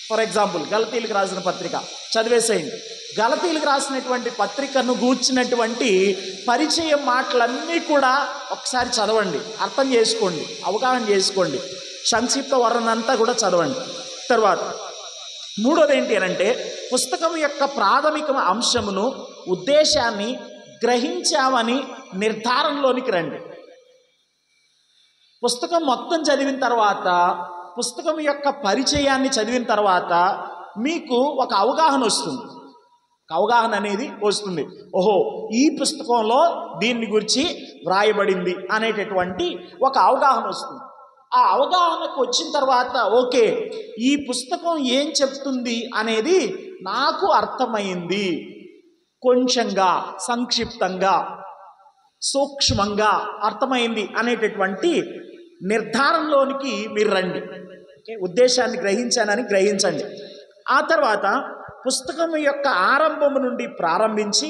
ఫర్ ఎగ్జాంపుల్ గలతీలకు రాసిన పత్రిక చదివేసేయండి. గలతీలకు రాసినటువంటి పత్రికను గూర్చినటువంటి పరిచయం మాటలన్నీ కూడా ఒకసారి చదవండి, అర్థం చేసుకోండి, అవగాహన చేసుకోండి, సంక్షిప్త వర్ణనంతా కూడా చదవండి. తర్వాత మూడోది ఏంటి అంటే పుస్తకం యొక్క ప్రాథమిక అంశమును, ఉద్దేశాన్ని గ్రహించామని నిర్ధారణలోనికి రండి. పుస్తకం మొత్తం చదివిన తర్వాత, పుస్తకం యొక్క పరిచయాన్ని చదివిన తర్వాత మీకు ఒక అవగాహన వస్తుంది. అవగాహన అనేది వస్తుంది. ఓహో, ఈ పుస్తకంలో దీన్ని గురించి వ్రాయబడింది అనేటటువంటి ఒక అవగాహన వస్తుంది. ఆ అవగాహనకు వచ్చిన తర్వాత ఓకే, ఈ పుస్తకం ఏం చెప్తుంది అనేది నాకు అర్థమైంది, కొంచెంగా, సంక్షిప్తంగా, సూక్ష్మంగా అర్థమైంది అనేటటువంటి నిర్ధారణలోనికి మీరు రండి. ఉద్దేశాన్ని గ్రహించానని గ్రహించండి. ఆ తర్వాత పుస్తకం యొక్క ఆరంభము నుండి ప్రారంభించి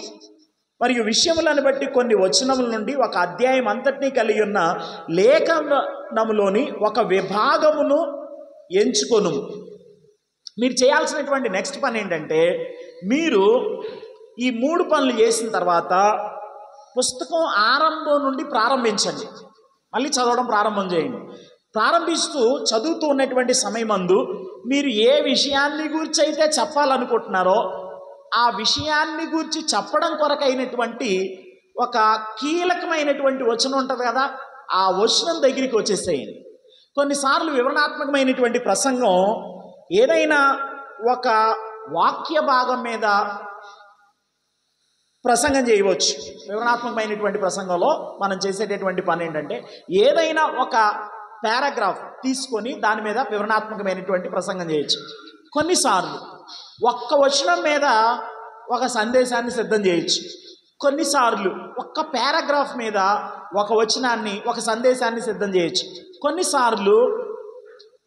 మరియు విషయములను బట్టి కొన్ని వచనముల నుండి ఒక అధ్యాయం అంతటినీ కలిగి ఉన్న లేఖనములోని ఒక విభాగమును ఎంచుకొను. మీరు చేయాల్సినటువంటి నెక్స్ట్ పని ఏంటంటే మీరు ఈ 3 పనులు చేసిన తర్వాత పుస్తకం ఆరంభం నుండి ప్రారంభించండి. మళ్ళీ చదవడం ప్రారంభం చేయండి. ప్రారంభిస్తూ చదువుతూ ఉన్నటువంటి సమయమందు మీరు ఏ విషయాన్ని గురించి అయితే చెప్పాలనుకుంటున్నారో ఆ విషయాన్ని గురించి చెప్పడం కొరకైనటువంటి ఒక కీలకమైనటువంటి వచనం ఉంటుంది కదా, ఆ వచనం దగ్గరికి వచ్చేసేయండి. కొన్నిసార్లు వివరణాత్మకమైనటువంటి ప్రసంగం ఏదైనా ఒక వాక్య భాగం మీద ప్రసంగం చేయవచ్చు. వివరణాత్మకమైనటువంటి ప్రసంగంలో మనం చేసేటటువంటి పని ఏంటంటే ఏదైనా ఒక పారాగ్రాఫ్ తీసుకొని దాని మీద వివరణాత్మకమైనటువంటి ప్రసంగం చేయొచ్చు. కొన్నిసార్లు ఒక్క వచనం మీద ఒక సందేశాన్ని సిద్ధం చేయొచ్చు. కొన్నిసార్లు ఒక్క పారాగ్రాఫ్ మీద ఒక వచనాన్ని, ఒక సందేశాన్ని సిద్ధం చేయొచ్చు. కొన్నిసార్లు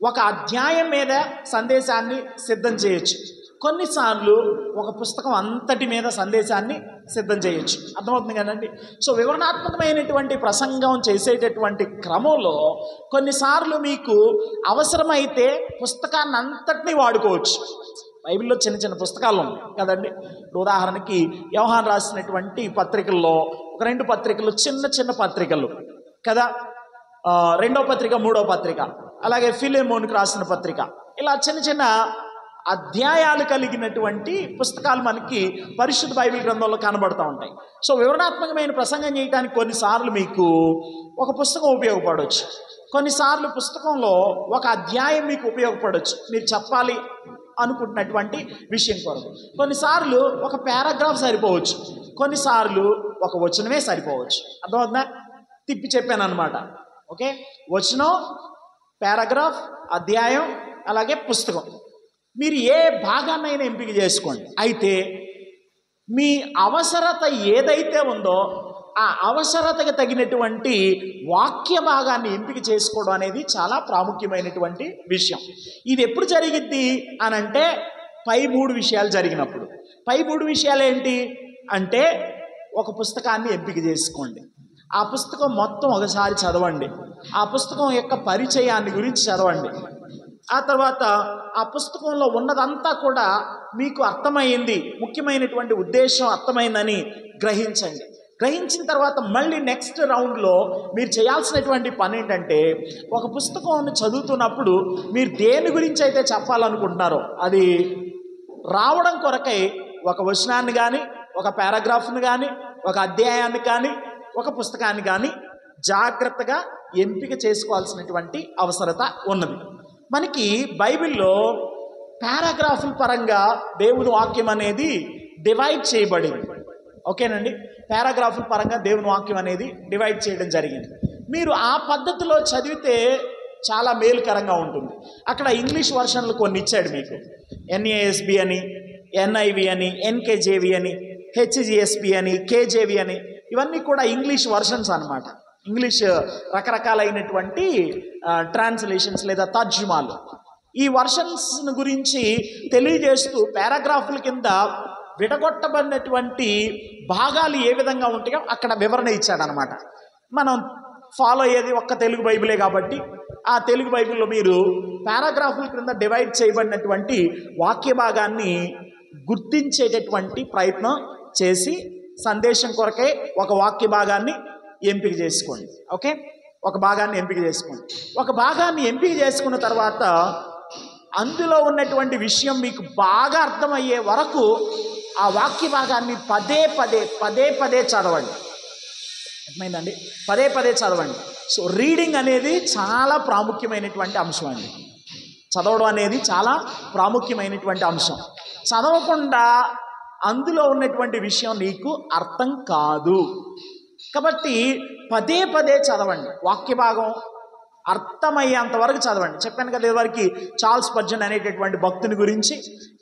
ఒక అధ్యాయం మీద సందేశాన్ని సిద్ధం చేయొచ్చు. కొన్నిసార్లు ఒక పుస్తకం అంతటి మీద సందేశాన్ని సిద్ధం చేయొచ్చు. అర్థమవుతుంది కదండి. సో వివరణాత్మకమైనటువంటి ప్రసంగం చేసేటటువంటి క్రమంలో కొన్నిసార్లు మీకు అవసరమైతే పుస్తకాన్ని అంతటినీ వాడుకోవచ్చు. బైబిల్లో చిన్న చిన్న పుస్తకాలు ఉన్నాయి కదండి. ఉదాహరణకి యోహాను రాసినటువంటి పత్రికల్లో ఒక 2 పత్రికలు, చిన్న చిన్న పత్రికలు కదా, 2వ పత్రిక, 3వ పత్రిక, అలాగే ఫిలెమోనుకు రాసిన పత్రిక, ఇలా చిన్న చిన్న అధ్యాయాలు కలిగినటువంటి పుస్తకాలు మనకి పరిశుద్ధ బైబిల్ గ్రంథంలో కనబడుతూ ఉంటాయి. సో వివరణాత్మకమైన ప్రసంగం చేయడానికి కొన్నిసార్లు మీకు ఒక పుస్తకం ఉపయోగపడవచ్చు. కొన్నిసార్లు పుస్తకంలో ఒక అధ్యాయం మీకు ఉపయోగపడవచ్చు మీరు చెప్పాలి అనుకుంటున్నటువంటి విషయం కొరకు. కొన్నిసార్లు ఒక పారాగ్రాఫ్ సరిపోవచ్చు, కొన్నిసార్లు ఒక వచనమే సరిపోవచ్చు. అర్థమవుతుందా? తిప్పి చెప్పాను అనమాట. ఓకే, వచనం, పారాగ్రాఫ్, అధ్యాయం, అలాగే పుస్తకం. మీరు ఏ భాగాన్నైనా ఎంపిక చేసుకోండి. అయితే మీ అవసరత ఏదైతే ఉందో ఆ అవసరతకు తగినటువంటి వాక్య భాగాన్ని ఎంపిక చేసుకోవడం అనేది చాలా ప్రాముఖ్యమైనటువంటి విషయం. ఇది ఎప్పుడు జరిగిద్ది అని అంటే పై 3 విషయాలు జరిగినప్పుడు. పై 3 విషయాలు ఏంటి అంటే, ఒక పుస్తకాన్ని ఎంపిక చేసుకోండి, ఆ పుస్తకం మొత్తం ఒకసారి చదవండి, ఆ పుస్తకం యొక్క పరిచయాన్ని గురించి చదవండి, ఆ తర్వాత ఆ పుస్తకంలో ఉన్నదంతా కూడా మీకు అర్థమైంది, ముఖ్యమైనటువంటి ఉద్దేశం అర్థమైందని గ్రహించండి. గ్రహించిన తర్వాత మళ్ళీ నెక్స్ట్ రౌండ్లో మీరు చేయాల్సినటువంటి పని ఏంటంటే, ఒక పుస్తకాన్ని చదువుతున్నప్పుడు మీరు దేని గురించి అయితే చెప్పాలనుకుంటున్నారో అది రావడం కొరకై ఒక వచనాన్ని కానీ, ఒక పారాగ్రాఫ్ని కానీ, ఒక అధ్యాయాన్ని కానీ, ఒక పుస్తకాన్ని కానీ జాగ్రత్తగా ఎంపిక చేసుకోవాల్సినటువంటి అవసరత ఉన్నది. మనకి బైబిల్లో పారాగ్రాఫుల పరంగా దేవుని వాక్యం అనేది డివైడ్ చేయబడింది. ఓకేనండి, పారాగ్రాఫుల పరంగా దేవుని వాక్యం అనేది డివైడ్ చేయడం జరిగింది. మీరు ఆ పద్ధతిలో చదివితే చాలా మేలుకరంగా ఉంటుంది. అక్కడ ఇంగ్లీష్ వర్షన్లు కొన్ని ఇచ్చాడు మీకు, NASB అని, NIV అని, NKJV అని, HGSP అని, KJV అని, ఇవన్నీ కూడా ఇంగ్లీష్ వర్షన్స్ అన్నమాట. ఇంగ్లీష్ రకరకాలైనటువంటి ట్రాన్స్లేషన్స్ లేదా తర్జుమాలు. ఈ వర్షన్స్ గురించి తెలియజేస్తూ పారాగ్రాఫుల కింద విడగొట్టబడినటువంటి భాగాలు ఏ విధంగా ఉంటాయో అక్కడ వివరణ ఇచ్చాడనమాట. మనం ఫాలో అయ్యేది ఒక్క తెలుగు బైబిలే కాబట్టి ఆ తెలుగు బైబిల్లో మీరు పారాగ్రాఫుల క్రింద డివైడ్ చేయబడినటువంటి వాక్య భాగాన్ని గుర్తించేటటువంటి ప్రయత్నం చేసి సందేశం కొరకే ఒక వాక్య భాగాన్ని ఎంపిక చేసుకోండి. ఓకే, ఒక భాగాన్ని ఎంపిక చేసుకోండి. ఒక భాగాన్ని ఎంపిక చేసుకున్న తర్వాత అందులో ఉన్నటువంటి విషయం మీకు బాగా అర్థమయ్యే వరకు ఆ వాక్య భాగాన్ని పదే పదే చదవండి. అర్థమైందండి? పదే చదవండి. సో రీడింగ్ అనేది చాలా ప్రాముఖ్యమైనటువంటి అంశం అండి. చదవడం అనేది చాలా ప్రాముఖ్యమైనటువంటి అంశం. చదవకుండా అందులో ఉన్నటువంటి విషయం నీకు అర్థం కాదు. కాబట్టి పదే చదవండి. వాక్య భాగం అర్థమయ్యేంత వరకు చదవండి. చెప్పాను కదా ఇదివరకు చార్ల్స్ స్పర్జన్ అనేటటువంటి భక్తుని గురించి.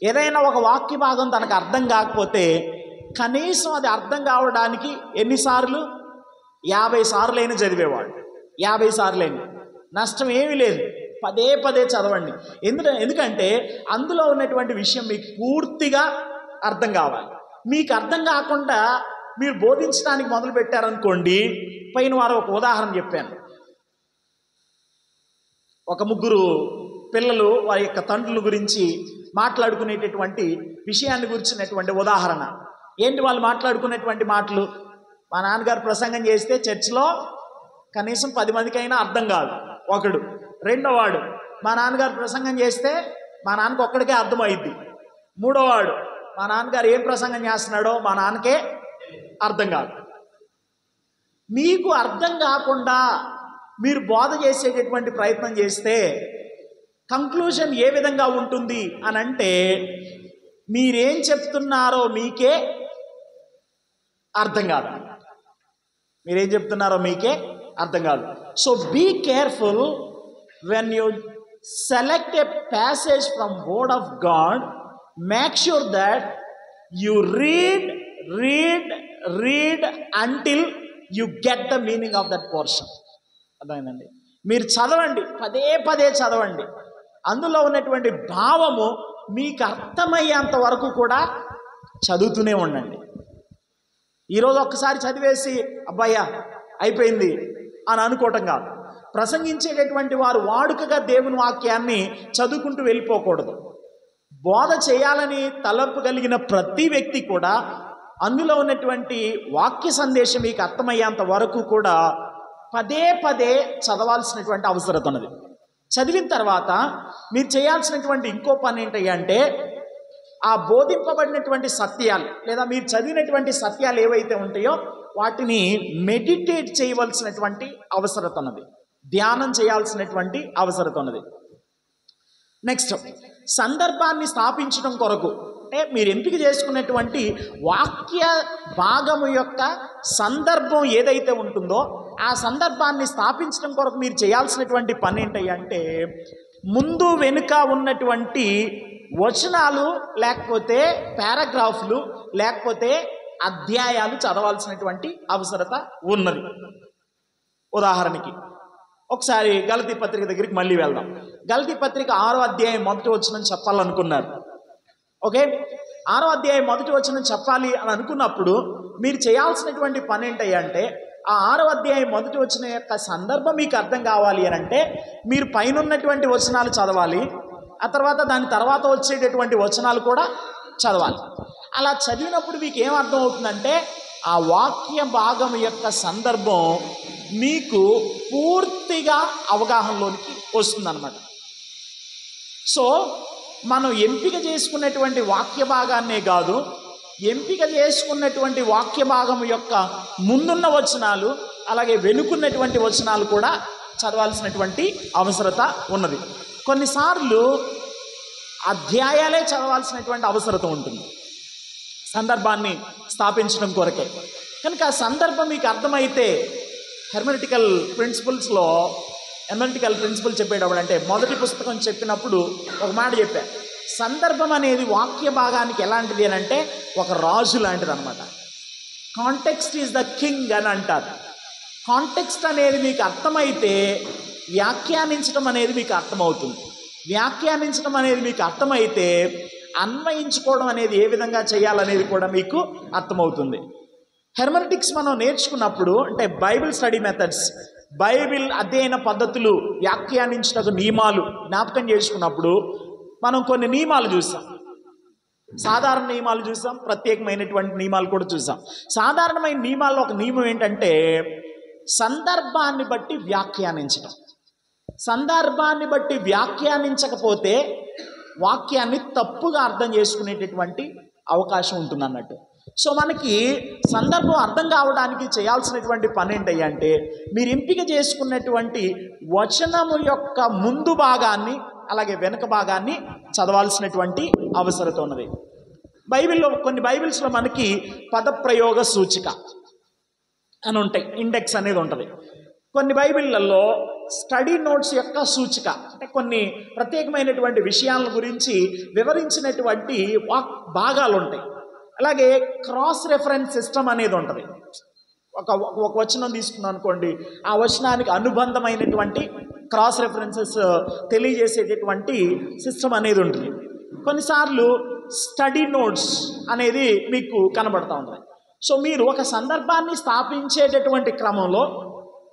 ఏదైనా ఒక వాక్య భాగం తనకు అర్థం కాకపోతే కనీసం అది అర్థం కావడానికి ఎన్నిసార్లు? 50 సార్లైనా చదివేవాడు. 50 సార్లైనా నష్టం ఏమీ లేదు. పదే చదవండి. ఎందుకంటే అందులో ఉన్నటువంటి విషయం మీకు పూర్తిగా అర్థం కావాలి. మీకు అర్థం కాకుండా మీరు బోధించడానికి మొదలు పెట్టారనుకోండి. పైన వారు ఒక ఉదాహరణ చెప్పాను. ఒక 3 పిల్లలు వారి యొక్క తండ్రుల గురించి మాట్లాడుకునేటటువంటి విషయాన్ని గురించినటువంటి ఉదాహరణ. ఏంటి వాళ్ళు మాట్లాడుకునేటువంటి మాటలు? మా నాన్నగారు ప్రసంగం చేస్తే చర్చిలో కనీసం 10 మందికైనా అర్థం కాదు ఒకడు. రెండోవాడు మా నాన్నగారు ప్రసంగం చేస్తే మా నాన్నకు ఒక్కడికే అర్థమైద్ది. మూడోవాడు మా నాన్నగారు ఏం ప్రసంగం చేస్తున్నాడో మా నాన్నకే అర్థం కాదు. మీకు అర్థం కాకుండా మీరు బోధ చేసేటటువంటి ప్రయత్నం చేస్తే కంక్లూజన్ ఏ విధంగా ఉంటుంది అని అంటే, మీరేం చెప్తున్నారో మీకే అర్థం కాదు. మీరేం చెప్తున్నారో మీకే అర్థం కాదు. So be careful when you select a passage from Word of God, make sure that you read until you get the meaning of that portion. అర్థమైందండి? మీరు చదవండి, పదే పదే చదవండి. అందులో ఉన్నటువంటి భావము మీకు అర్థమయ్యేంత వరకు కూడా చదువుతూనే ఉండండి. ఈరోజు ఒక్కసారి చదివేసి అబ్బాయ్యా అయిపోయింది అని అనుకోవటం కాదు. ప్రసంగించేటటువంటి వారు వాడుకగా దేవుని వాక్యాన్ని చదువుకుంటూ వెళ్ళిపోకూడదు. బోధ చేయాలని తలంపు కలిగిన ప్రతి వ్యక్తి కూడా అందులో ఉన్నటువంటి వాక్య సందేశం మీకు అర్థమయ్యేంత వరకు కూడా పదే పదే చదవాల్సినటువంటి అవసరం ఉన్నది. చదివిన తర్వాత మీరు చేయాల్సినటువంటి ఇంకో పని ఏంటంటే ఆ బోధింపబడినటువంటి సత్యాలు లేదా మీరు చదివినటువంటి సత్యాలు ఏవైతే ఉంటాయో వాటిని మెడిటేట్ చేయవలసినటువంటి అవసరం ఉన్నది, ధ్యానం చేయాల్సినటువంటి అవసరం ఉన్నది. నెక్స్ట్, సందర్భాన్ని స్థాపించడం కొరకు అంటే మీరు ఎంపిక చేసుకున్నటువంటి వాక్య భాగము యొక్క సందర్భం ఏదైతే ఉంటుందో ఆ సందర్భాన్ని స్థాపించడం కొరకు మీరు చేయాల్సినటువంటి పని ఏంటంటే ముందు వెనుక ఉన్నటువంటి వచనాలు లేకపోతే పారాగ్రాఫ్లు లేకపోతే అధ్యాయాలు చదవాల్సినటువంటి అవసరత ఉన్నది. ఉదాహరణకి ఒకసారి గలతీ పత్రిక దగ్గరికి మళ్ళీ వెళ్దాం. గలతీ పత్రిక 6వ అధ్యాయం మొదటి వచనం చెప్పాలనుకున్నారు. ఓకే, 6వ అధ్యాయం మొదటి వచనం చెప్పాలి అని అనుకున్నప్పుడు మీరు చేయాల్సినటువంటి పని ఏంటంటే ఆ 6వ అధ్యాయం మొదటి వచనం యొక్క సందర్భం మీకు అర్థం కావాలి అని అంటే మీరు పైన ఉన్నటువంటి వచనాలు చదవాలి, ఆ తర్వాత దాని తర్వాత వచ్చేటటువంటి వచనాలు కూడా చదవాలి. అలా చదివినప్పుడు మీకు ఏం అర్థం అవుతుందంటే ఆ వాక్య భాగం యొక్క సందర్భం మీకు పూర్తిగా అవగాహనలోనికి వస్తుందన్నమాట. సో మనం ఎంపిక చేసుకున్నటువంటి వాక్య భాగాన్నే కాదు, ఎంపిక చేసుకున్నటువంటి వాక్య భాగం యొక్క ముందున్న వచనాలు అలాగే వెనుకున్నటువంటి వచనాలు కూడా చదవాల్సినటువంటి అవసరత ఉన్నది. కొన్నిసార్లు అధ్యాయాలే చదవాల్సినటువంటి అవసరత ఉంటుంది సందర్భాన్ని స్థాపించడం కొరకే. కనుక ఆ సందర్భం మీకు అర్థమైతే హెర్మెటికల్ ప్రిన్సిపల్స్లో హెర్మెటికల్ ప్రిన్సిపల్ చెప్పేటప్పుడు అంటే మొదటి పుస్తకం చెప్పినప్పుడు ఒక మాట చెప్పా, సందర్భం అనేది వాక్య భాగానికి ఎలాంటిది అని అంటే ఒక రాజు లాంటిది అనమాట. కాంటెక్స్ట్ ఈజ్ ద కింగ్ అని అంటారు. కాంటెక్స్ట్ అనేది మీకు అర్థమైతే వ్యాఖ్యానించడం అనేది మీకు అర్థమవుతుంది. వ్యాఖ్యానించడం అనేది మీకు అర్థమైతే అన్వయించుకోవడం అనేది ఏ విధంగా చేయాలనేది కూడా మీకు అర్థమవుతుంది. హెర్మెటిక్స్ మనం నేర్చుకున్నప్పుడు అంటే బైబిల్ స్టడీ మెథడ్స్, బైబిల్ అధ్యయన పద్ధతులు, వ్యాఖ్యానించటకు నియమాలు జ్ఞాపకం చేసుకున్నప్పుడు మనం కొన్ని నియమాలు చూసాం. సాధారణ నియమాలు చూసాం, ప్రత్యేకమైనటువంటి నియమాలు కూడా చూసాం. సాధారణమైన నియమాల్లో ఒక నియమం ఏంటంటే సందర్భాన్ని బట్టి వ్యాఖ్యానించడం. సందర్భాన్ని బట్టి వ్యాఖ్యానించకపోతే వాక్యాన్ని తప్పుగా అర్థం చేసుకునేటటువంటి అవకాశం ఉంటుంది అన్నట్టు. సో మనకి సందర్భం అర్థం కావడానికి చేయాల్సినటువంటి పని ఏంటంటే మీరు ఎంపిక చేసుకున్నటువంటి వచనము యొక్క ముందు భాగాన్ని అలాగే వెనుక భాగాన్ని చదవాల్సినటువంటి అవసరత ఉన్నది. బైబిల్లో కొన్ని బైబిల్స్లో మనకి పదప్రయోగ సూచిక అని ఉంటాయి, ఇండెక్స్ అనేది ఉంటుంది. కొన్ని బైబిళ్ళల్లో స్టడీ నోట్స్ యొక్క సూచిక అంటే కొన్ని ప్రత్యేకమైనటువంటి విషయాల గురించి వివరించినటువంటి భాగాలు ఉంటాయి. అలాగే క్రాస్ రెఫరెన్స్ సిస్టమ్ అనేది ఉంటుంది. ఒక వచనం తీసుకున్నాం అనుకోండి, ఆ వచనానికి అనుబంధమైనటువంటి క్రాస్ రెఫరెన్సెస్ తెలియజేసేటటువంటి సిస్టమ్ అనేది ఉంటుంది. కొన్నిసార్లు స్టడీ నోట్స్ అనేది మీకు కనబడుతూ ఉంటుంది. సో మీరు ఒక సందర్భాన్ని స్థాపించేటటువంటి క్రమంలో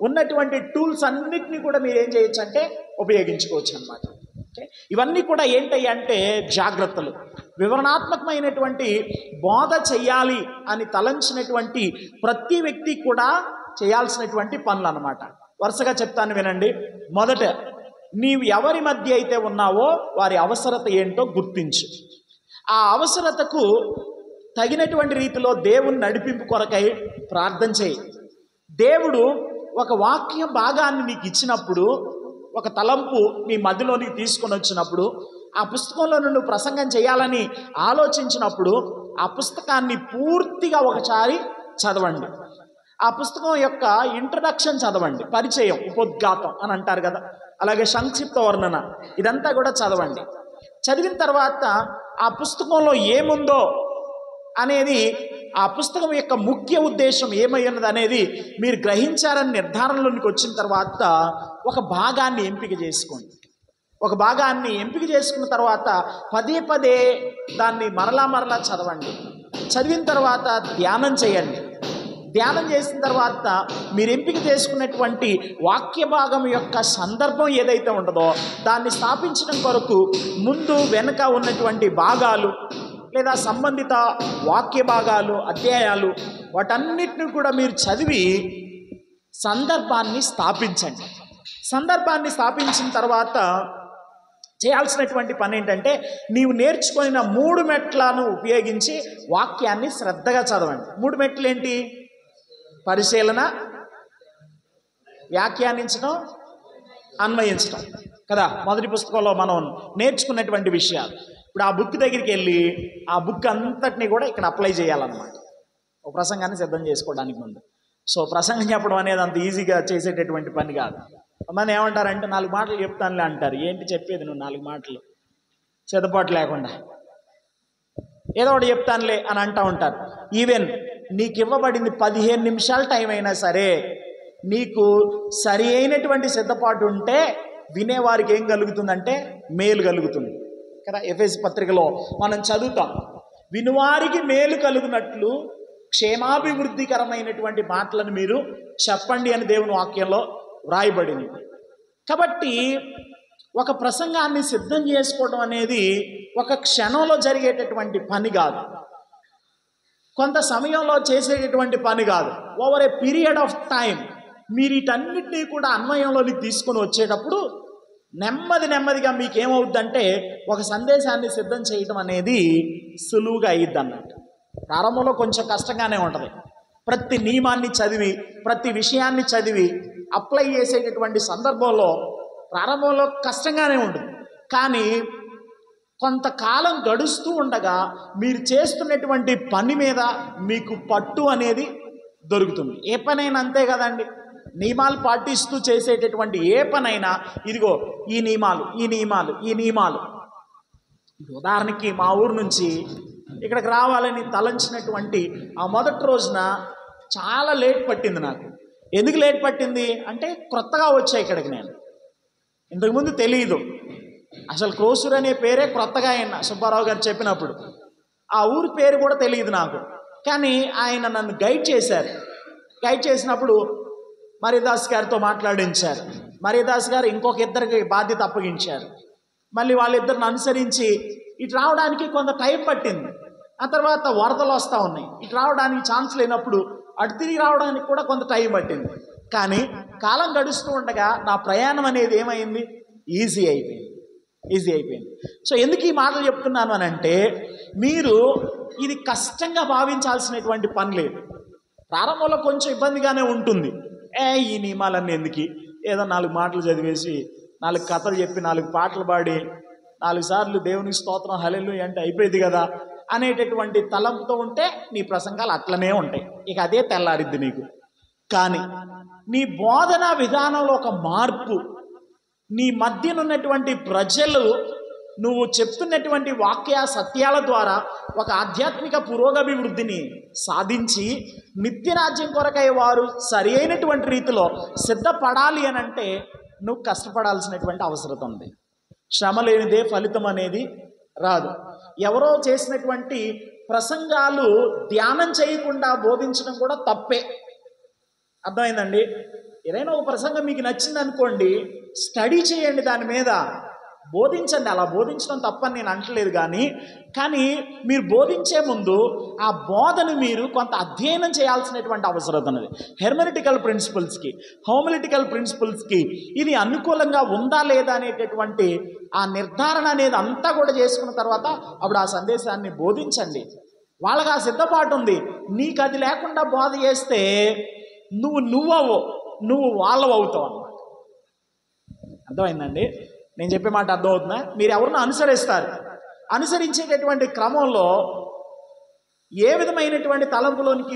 ఉన్నటువంటి టూల్స్ అన్నిటినీ కూడా మీరు ఏం చేయొచ్చు అంటే ఉపయోగించుకోవచ్చు అన్నమాట. ఓకే, ఇవన్నీ కూడా ఏంటయ్యి అంటే జాగ్రత్తలు. వివరణాత్మకమైనటువంటి బోధ చెయ్యాలి అని తలంచినటువంటి ప్రతి వ్యక్తి కూడా చేయాల్సినటువంటి పనులు అన్నమాట. వరుసగా చెప్తాను వినండి. మొదట, నీవు ఎవరి మధ్య అయితే ఉన్నావో వారి అవసరత ఏంటో గుర్తించు. ఆ అవసరతకు తగినటువంటి రీతిలో దేవుని నడిపింపు కొరకై ప్రార్థన చేయి. దేవుడు ఒక వాక్య భాగాన్ని నీకు ఇచ్చినప్పుడు, ఒక తలంపు నీ మధ్యలోనికి తీసుకొని వచ్చినప్పుడు, ఆ పుస్తకంలో నుండి ప్రసంగం చేయాలని ఆలోచించినప్పుడు ఆ పుస్తకాన్ని పూర్తిగా ఒకసారి చదవండి. ఆ పుస్తకం యొక్క ఇంట్రడక్షన్ చదవండి, పరిచయం, ఉపోద్ఘాతం అని అంటారు కదా. అలాగే సంక్షిప్త వర్ణన, ఇదంతా కూడా చదవండి. చదివిన తర్వాత ఆ పుస్తకంలో ఏముందో అనేది, ఆ పుస్తకం యొక్క ముఖ్య ఉద్దేశం ఏమై ఉన్నది అనేది మీరు గ్రహించారని నిర్ధారణలోనికి వచ్చిన తర్వాత ఒక భాగాన్ని ఎంపిక చేసుకోండి. ఒక భాగాన్ని ఎంపిక చేసుకున్న తర్వాత పదే పదే దాన్ని మరలా చదవండి. చదివిన తర్వాత ధ్యానం చేయండి. ధ్యానం చేసిన తర్వాత మీరు ఎంపిక చేసుకున్నటువంటి వాక్య భాగం యొక్క సందర్భం ఏదైతే ఉంటుందో దాన్ని స్థాపించడం కొరకు ముందు వెనుక ఉన్నటువంటి భాగాలు లేదా సంబంధిత వాక్య భాగాలు, అధ్యాయాలు, వాటన్నిటిని కూడా మీరు చదివి సందర్భాన్ని స్థాపించండి. సందర్భాన్ని స్థాపించిన తర్వాత చేయాల్సినటువంటి పని ఏంటంటే, నీవు నేర్చుకున్న 3 మెట్లను ఉపయోగించి వాక్యాన్ని శ్రద్ధగా చదవండి. 3 మెట్లు ఏంటి? పరిశీలన, వ్యాఖ్యానించడం, అన్వయించడం కదా మొదటి పుస్తకంలో మనం నేర్చుకున్నటువంటి విషయాలు. ఇప్పుడు ఆ బుక్ దగ్గరికి వెళ్ళి ఆ బుక్ అంతటినీ కూడా ఇక్కడ అప్లై చేయాలన్నమాట, ఒక ప్రసంగాన్ని సిద్ధం చేసుకోవడానికి ముందు. సో ప్రసంగం చెప్పడం అనేది అంత ఈజీగా చేసేటటువంటి పని కాదు. కొంతమంది ఏమంటారంటే 4 మాటలు చెప్తానులే అంటారు. ఏంటి చెప్పేది నువ్వు 4 మాటలు సిద్ధపాటు లేకుండా? ఏదో ఒకటి చెప్తానులే అని అంటూ ఉంటారు. ఈవెన్ నీకు ఇవ్వబడింది 15 నిమిషాల టైం అయినా సరే, నీకు సరి అయినటువంటి సిద్ధపాటు ఉంటే వినేవారికి ఏం కలుగుతుందంటే మేలు కలుగుతుంది కదా. ఎఫెసీ పత్రికలో మనం చదువుతాం, వినువారికి మేలు కలుగునట్లు క్షేమాభివృద్ధికరమైనటువంటి మాటలను మీరు చెప్పండి అని దేవుని వాక్యంలో వ్రాయబడింది. కాబట్టి ఒక ప్రసంగాన్ని సిద్ధం చేసుకోవడం అనేది ఒక క్షణంలో జరిగేటటువంటి పని కాదు, కొంత సమయంలో చేసేటటువంటి పని కాదు. Over a period of time మీరు వీటన్నిటినీ కూడా అన్వయంలోకి తీసుకొని వచ్చేటప్పుడు నెమ్మదిగా మీకు ఏమవుద్దంటే ఒక సందేశాన్ని సిద్ధం చేయడం అనేది సులువుగా అయ్యిద్ది అన్నట్టు. ప్రారంభంలో కొంచెం కష్టంగానే ఉంటుంది. ప్రతి నియమాన్ని చదివి, ప్రతి విషయాన్ని చదివి అప్లై చేసేటటువంటి సందర్భంలో ప్రారంభంలో కష్టంగానే ఉంటుంది. కానీ కొంతకాలం గడుస్తూ ఉండగా మీరు చేస్తున్నటువంటి పని మీద మీకు పట్టు అనేది దొరుకుతుంది. ఏ పనైనా అంతే కదండి, నియమాలు పాటిస్తూ చేసేటటువంటి ఏ పనైనా ఇదిగో ఈ నియమాలు. ఉదాహరణకి మా ఊరు నుంచి ఇక్కడికి రావాలని తలంచినటువంటి ఆ మొదటి రోజున చాలా లేట్ పట్టింది నాకు. ఎందుకు లేట్ పట్టింది అంటే, క్రొత్తగా వచ్చా ఇక్కడికి. నేను ఇంతకుముందు తెలియదు, అసలు క్రోసూరు అనే పేరే క్రొత్తగా అయినా సుబ్బారావు గారు చెప్పినప్పుడు ఆ ఊరి పేరు కూడా తెలియదు నాకు. కానీ ఆయన నన్ను గైడ్ చేశారు. గైడ్ చేసినప్పుడు మరియదాస్ గారితో మాట్లాడించారు. మరియదాస్ గారు ఇంకొక ఇద్దరికి బాధ్యత అప్పగించారు. మళ్ళీ వాళ్ళిద్దరిని అనుసరించి ఇటు రావడానికి కొంత టైం పట్టింది. ఆ తర్వాత వరదలు వస్తూ ఉన్నాయి, ఇటు రావడానికి ఛాన్స్ లేనప్పుడు అటు తిరిగి రావడానికి కూడా కొంత టైం పట్టింది. కానీ కాలం గడుస్తూ ఉండగా నా ప్రయాణం అనేది ఏమైంది? ఈజీ అయిపోయింది. సో ఎందుకు ఈ మాటలు చెప్తున్నాను అని అంటే, మీరు ఇది కష్టంగా భావించాల్సినటువంటి పని లేదు. ప్రారంభంలో కొంచెం ఇబ్బందిగానే ఉంటుంది. ఈ నియమాలన్నీ ఎందుకు, ఏదో 4 మాటలు చదివేసి 4 కథలు చెప్పి 4 పాటలు పాడి 4 సార్లు దేవునికి స్తోత్రం హల్లెలూయా అంటే అయిపోయింది కదా అనేటటువంటి తలంపుతో ఉంటే నీ ప్రసంగాలు అట్లనే ఉంటాయి. ఇక అదే తెల్లారిద్ది నీకు. కానీ నీ బోధనా విధానంలో ఒక మార్పు, నీ మధ్యనున్నటువంటి ప్రజలు నువ్వు చెప్తున్నటువంటి వాక్య సత్యాల ద్వారా ఒక ఆధ్యాత్మిక పురోగభివృద్ధిని సాధించి నిత్యరాజ్యం కొరకై వారు సరి అయినటువంటి రీతిలో సిద్ధపడాలి అని అంటే నువ్వు కష్టపడాల్సినటువంటి అవసరం ఉంది. శ్రమ లేనిదే ఫలితం అనేది రాదు. ఎవరో చేసినటువంటి ప్రసంగాలు ధ్యానం చేయకుండా బోధించడం కూడా తప్పే. అర్థమైందండి? ఏదైనా ఒక ప్రసంగం మీకు నచ్చింది అనుకోండి, స్టడీ చేయండి, దాని మీద బోధించండి. అలా బోధించడం తప్పని నేను అంటలేదు. కానీ మీరు బోధించే ముందు ఆ బోధను మీరు కొంత అధ్యయనం చేయాల్సినటువంటి అవసరం ఉన్నది. హెర్మెనెటికల్ ప్రిన్సిపల్స్కి, హోమిలిటికల్ ప్రిన్సిపల్స్కి ఇది అనుకూలంగా ఉందా లేదా అనేటటువంటి ఆ నిర్ధారణ అనేది అంతా కూడా చేసుకున్న తర్వాత అప్పుడు ఆ సందేశాన్ని బోధించండి. వాళ్ళకి ఆ సిద్ధపాటు ఉంది. నీకు అది లేకుండా బోధ చేస్తే నువ్వు వాళ్ళవు అవుతావు అన్నమాట. అర్థమైందండి? నేను చెప్పే మాట అర్థమవుతుందా? మీరు ఎవరినో అనుసరిస్తారు. అనుసరించేటటువంటి క్రమంలో ఏ విధమైనటువంటి తలంపులోనికి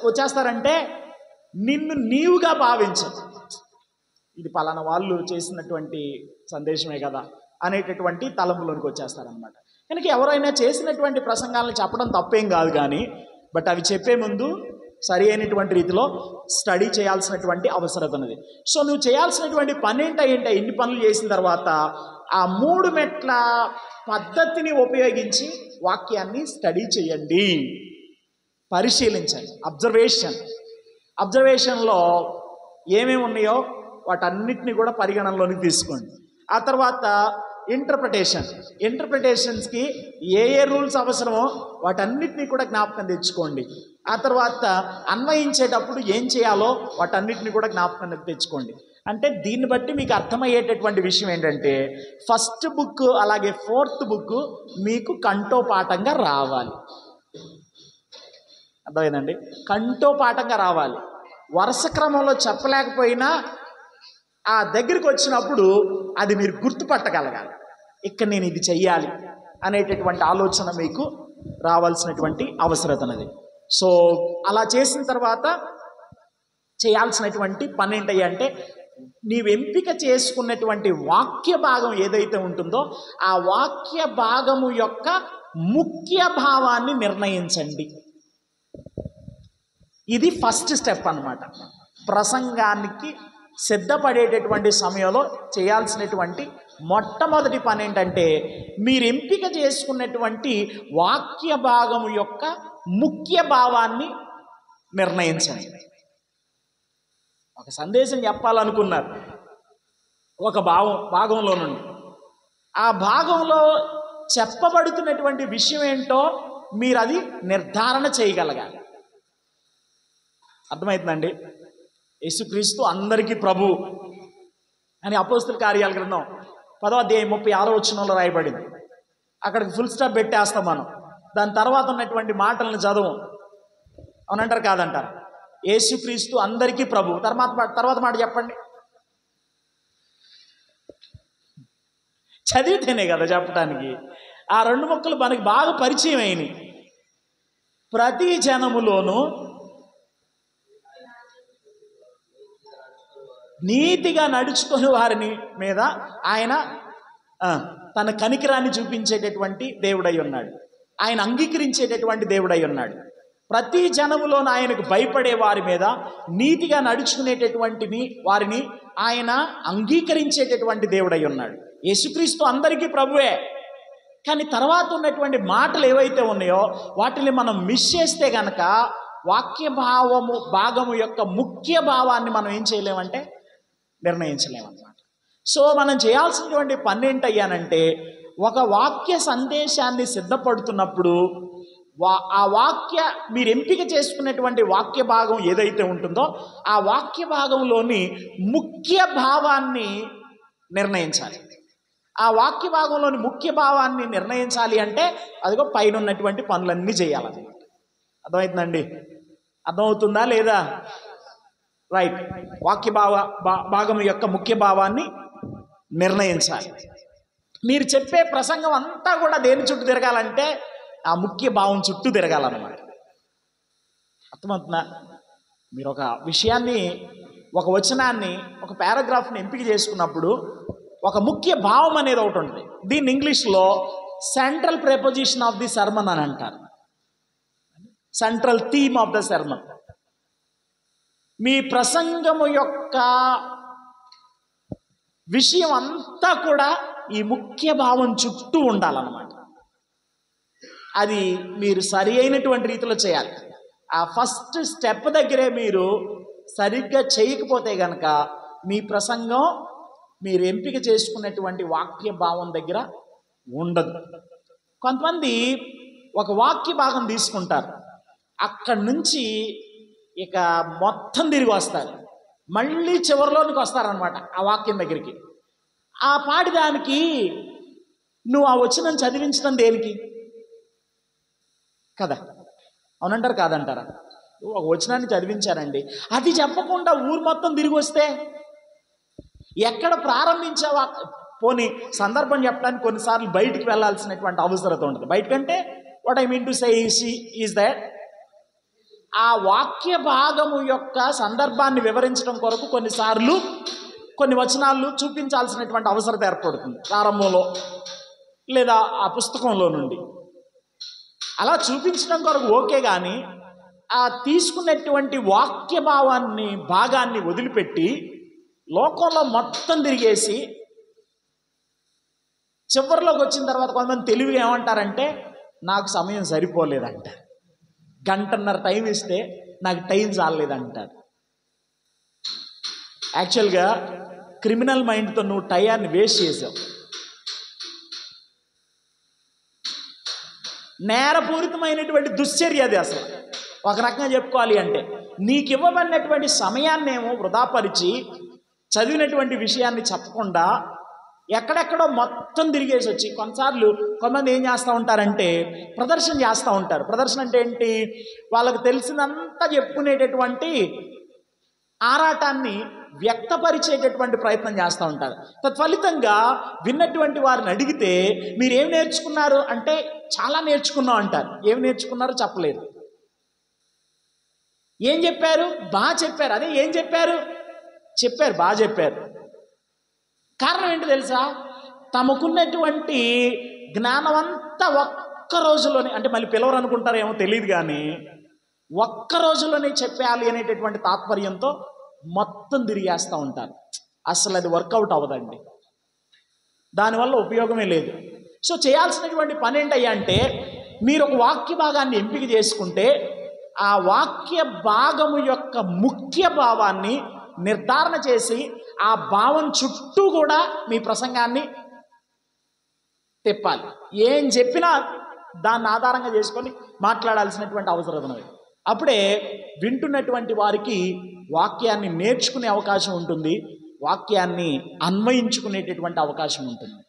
వచ్చేస్తారంటే నిన్ను నీవుగా భావించు. ఇది పలానా వాళ్ళు చేసినటువంటి సందేశమే కదా అనేటటువంటి తలంపులోనికి వచ్చేస్తారనమాట. కనుక ఎవరైనా చేసినటువంటి ప్రసంగాలను చెప్పడం తప్పేం కాదు, కానీ బట్ అవి చెప్పే ముందు సరి అయినటువంటి రీతిలో స్టడీ చేయాల్సినటువంటి అవసరం ఉన్నది. సో నువ్వు చేయాల్సినటువంటి పని ఏంటంటే ఇన్ని పనులు చేసిన తర్వాత ఆ 3 మెట్ల పద్ధతిని ఉపయోగించి వాక్యాన్ని స్టడీ చేయండి, పరిశీలించండి. అబ్జర్వేషన్లో ఏమేమి ఉన్నాయో వాటన్నిటిని కూడా పరిగణనలోకి తీసుకోండి. ఆ తర్వాత ఇంటర్ప్రిటేషన్స్కి ఏ రూల్స్ అవసరమో వాటన్నిటిని కూడా జ్ఞాపకం తెచ్చుకోండి. ఆ తర్వాత అన్వయించేటప్పుడు ఏం చేయాలో వాటన్నిటిని కూడా జ్ఞాపకం తెచ్చుకోండి. అంటే దీన్ని బట్టి మీకు అర్థమయ్యేటటువంటి విషయం ఏంటంటే ఫస్ట్ బుక్ అలాగే 4th బుక్ మీకు కంఠోపాఠంగా రావాలి. అర్థమైందండి? కంఠోపాఠంగా రావాలి. వరుస క్రమంలో చెప్పలేకపోయినా ఆ దగ్గరికి వచ్చినప్పుడు అది మీరు గుర్తుపట్టగలగాలి. ఇక్కడ నేను ఇది చెయ్యాలి అనేటటువంటి ఆలోచన మీకు రావాల్సినటువంటి అవసరం ఉన్నది. సో అలా చేసిన తర్వాత చేయాల్సినటువంటి పని ఏంటంటే నీవు ఎంపిక చేసుకున్నటువంటి వాక్య భాగం ఏదైతే ఉంటుందో ఆ వాక్య భాగము యొక్క ముఖ్య భావాన్ని నిర్ణయించండి. ఇది ఫస్ట్ స్టెప్ అన్నమాట. ప్రసంగానికి సిద్ధపడేటటువంటి సమయంలో చేయాల్సినటువంటి మొట్టమొదటి పని ఏంటంటే మీరు ఎంపిక చేసుకున్నటువంటి వాక్య భాగము యొక్క ముఖ్య భావాన్ని నిర్ణయించండి. ఒక సందేశం చెప్పాలనుకున్నారు ఒక భాగంలో నుండి, ఆ భాగంలో చెప్పబడుతున్నటువంటి విషయం ఏంటో మీరు అది నిర్ధారణ చేయగలగాలి. అర్థమవుతుందండి? యేసుక్రీస్తు అందరికీ ప్రభు అని అపోస్తల కార్యాల గ్రంథం 10వ అధ్యాయం 36వ వచనంలో రాయబడింది. అక్కడికి ఫుల్ స్టాప్ పెట్టేస్తాం మనం. దాని తర్వాత ఉన్నటువంటి మాటలను చదవం. అవునంటారు కాదంటారు? యేసుక్రీస్తు అందరికీ ప్రభు. తర్వాత మాట చెప్పండి. చదివితేనే కదా చెప్పడానికి. ఆ 2 ముక్కలు మనకి బాగా పరిచయం అయినాయి. ప్రతి జనములోనూ నీతిగా నడుచుకుని వారిని మీద ఆయన తన కనికరాన్ని చూపించేటటువంటి దేవుడై ఉన్నాడు. ఆయన అంగీకరించేటటువంటి దేవుడై ఉన్నాడు. ప్రతి జనములోనూ ఆయనకు భయపడే వారి మీద, నీతిగా నడుచుకునేటటువంటి వారిని ఆయన అంగీకరించేటటువంటి దేవుడై ఉన్నాడు. యేసుక్రీస్తు అందరికీ ప్రభువే. కానీ తర్వాత ఉన్నటువంటి మాటలు ఏవైతే ఉన్నాయో వాటిని మనం మిస్ చేస్తే గనక వాక్య భాగము యొక్క ముఖ్య భావాన్ని మనం ఏం చేయలేమంటే నిర్ణయించలేమన్నమాట. సో మనం చేయాల్సినటువంటి పని ఏంటయ్యానంటే ఒక వాక్య సందేశాన్ని సిద్ధపడుతున్నప్పుడు మీరు ఎంపిక చేసుకున్నటువంటి వాక్య భాగం ఏదైతే ఉంటుందో ఆ వాక్య భాగంలోని ముఖ్య భావాన్ని నిర్ణయించాలి. ఆ వాక్య భాగంలోని ముఖ్య భావాన్ని నిర్ణయించాలి అంటే అదిగో పైన ఉన్నటువంటి పనులన్నీ చేయాలన్నమాట. అర్థమవుతుందండి? అర్థమవుతుందా లేదా? రైట్. వాక్య భాగం యొక్క ముఖ్య భావాన్ని నిర్ణయించాలి. మీరు చెప్పే ప్రసంగం అంతా కూడా దేని చుట్టూ తిరగాలంటే ఆ ముఖ్య భావం చుట్టూ తిరగాలన్నమాట. అర్థమవుతుందా? మీరు ఒక విషయాన్ని, ఒక వచనాన్ని, ఒక పారాగ్రాఫ్ని ఎంపిక చేసుకున్నప్పుడు ఒక ముఖ్య భావం అనేది ఒకటి ఉంటుంది. దీన్ని ఇంగ్లీష్లో central proposition of the sermon అని అంటారు. Central theme of the sermon. మీ ప్రసంగము యొక్క విషయం అంతా కూడా ఈ ముఖ్య భావం చుట్టూ ఉండాలన్నమాట. అది మీరు సరి అయినటువంటి రీతిలో చేయాలి. ఆ ఫస్ట్ స్టెప్ దగ్గరే మీరు సరిగ్గా చేయకపోతే గనక మీ ప్రసంగం మీరు ఎంపిక చేసుకున్నటువంటి వాక్య భావం దగ్గర ఉండదు. కొంతమంది ఒక వాక్య భాగం తీసుకుంటారు, అక్కడి నుంచి ఇక మొత్తం తిరిగి వస్తారు, మళ్ళీ చివరిలోనికి వస్తారనమాట ఆ వాక్యం దగ్గరికి. ఆ పాడిదానికి నువ్వు ఆ వచనం చదివించడం దేనికి కదా? అవునంటారు కాదంటారా? ఒక వచనాన్ని చదివించారండి, అది చెప్పకుండా ఊరు మొత్తం తిరిగి వస్తే ఎక్కడ ప్రారంభించావా? పోనీ సందర్భం చెప్పడానికి కొన్నిసార్లు బయటికి వెళ్ళాల్సినటువంటి అవసరం ఉంటుంది. బయటకంటే what I mean to say is that ఆ వాక్య భాగము యొక్క సందర్భాన్ని వివరించడం కొరకు కొన్నిసార్లు కొన్ని వచనాలు చూపించాల్సినటువంటి అవసరం ఏర్పడుతుంది ప్రారంభంలో లేదా ఆ పుస్తకంలో నుండి. అలా చూపించడం కొరకు ఓకే, కానీ ఆ తీసుకున్నటువంటి వాక్య భాగాన్ని వదిలిపెట్టి లోకంలో మొత్తం తిరిగేసి చివరిలోకి వచ్చిన తర్వాత కొంతమంది తెలివిగా ఏమంటారంటే నాకు సమయం సరిపోలేదంట, గంటన్నర టైం ఇస్తే నాకు టైం చాలలేదంటారు. యాక్చువల్గా క్రిమినల్ మైండ్తో నువ్వు టయాన్ని వేస్ట్ చేసావు. నేరపూరితమైనటువంటి దుశ్చర్య అది. అసలు ఒక రకంగా చెప్పుకోవాలి అంటే నీకు ఇవ్వబడినటువంటి సమయాన్నేమో వృధాపరిచి చదివినటువంటి విషయాన్ని చెప్పకుండా ఎక్కడెక్కడో మొత్తం తిరిగేసి వచ్చి కొన్నిసార్లు కొంతమంది ఏం చేస్తూ ఉంటారంటే ప్రదర్శన చేస్తూ ఉంటారు. ప్రదర్శన అంటే ఏంటి? వాళ్ళకు తెలిసినంతా చెప్పుకునేటటువంటి ఆరాటాన్ని వ్యక్తపరిచేటటువంటి ప్రయత్నం చేస్తూ ఉంటారు. తత్ఫలితంగా విన్నటువంటి వారిని అడిగితే మీరేం నేర్చుకున్నారు అంటే చాలా నేర్చుకున్నాం అంటారు. ఏం నేర్చుకున్నారో చెప్పలేదు. ఏం చెప్పారు? బాగా చెప్పారు. అదే ఏం చెప్పారు? చెప్పారు, బాగా చెప్పారు. కారణం ఏంటి తెలుసా? తమకున్నటువంటి జ్ఞానం అంతా ఒక్క రోజులోనే, అంటే మళ్ళీ పిలవరు అనుకుంటారేమో తెలియదు, కానీ ఒక్క రోజులోనే చెప్పాలి అనేటటువంటి తాత్పర్యంతో మొత్తం తిరిగేస్తూ ఉంటారు. అసలు అది వర్కౌట్ అవ్వదండి, దానివల్ల ఉపయోగమే లేదు. సో చేయాల్సినటువంటి పని ఏంటయ్యా అంటే మీరు ఒక వాక్య భాగాన్ని ఎంపిక చేసుకుంటే ఆ వాక్య భాగము యొక్క ముఖ్య భావాన్ని నిర్ధారణ చేసి ఆ భావం చుట్టూ కూడా మీ ప్రసంగాన్ని తిప్పాలి. ఏం చెప్పినా దాన్ని ఆధారంగా చేసుకొని మాట్లాడాల్సినటువంటి అవసరం ఉన్నది. అప్పుడే వింటున్నటువంటి వారికి వాక్యాన్ని నేర్చుకునే అవకాశం ఉంటుంది, వాక్యాన్ని అన్వయించుకునేటటువంటి అవకాశం ఉంటుంది.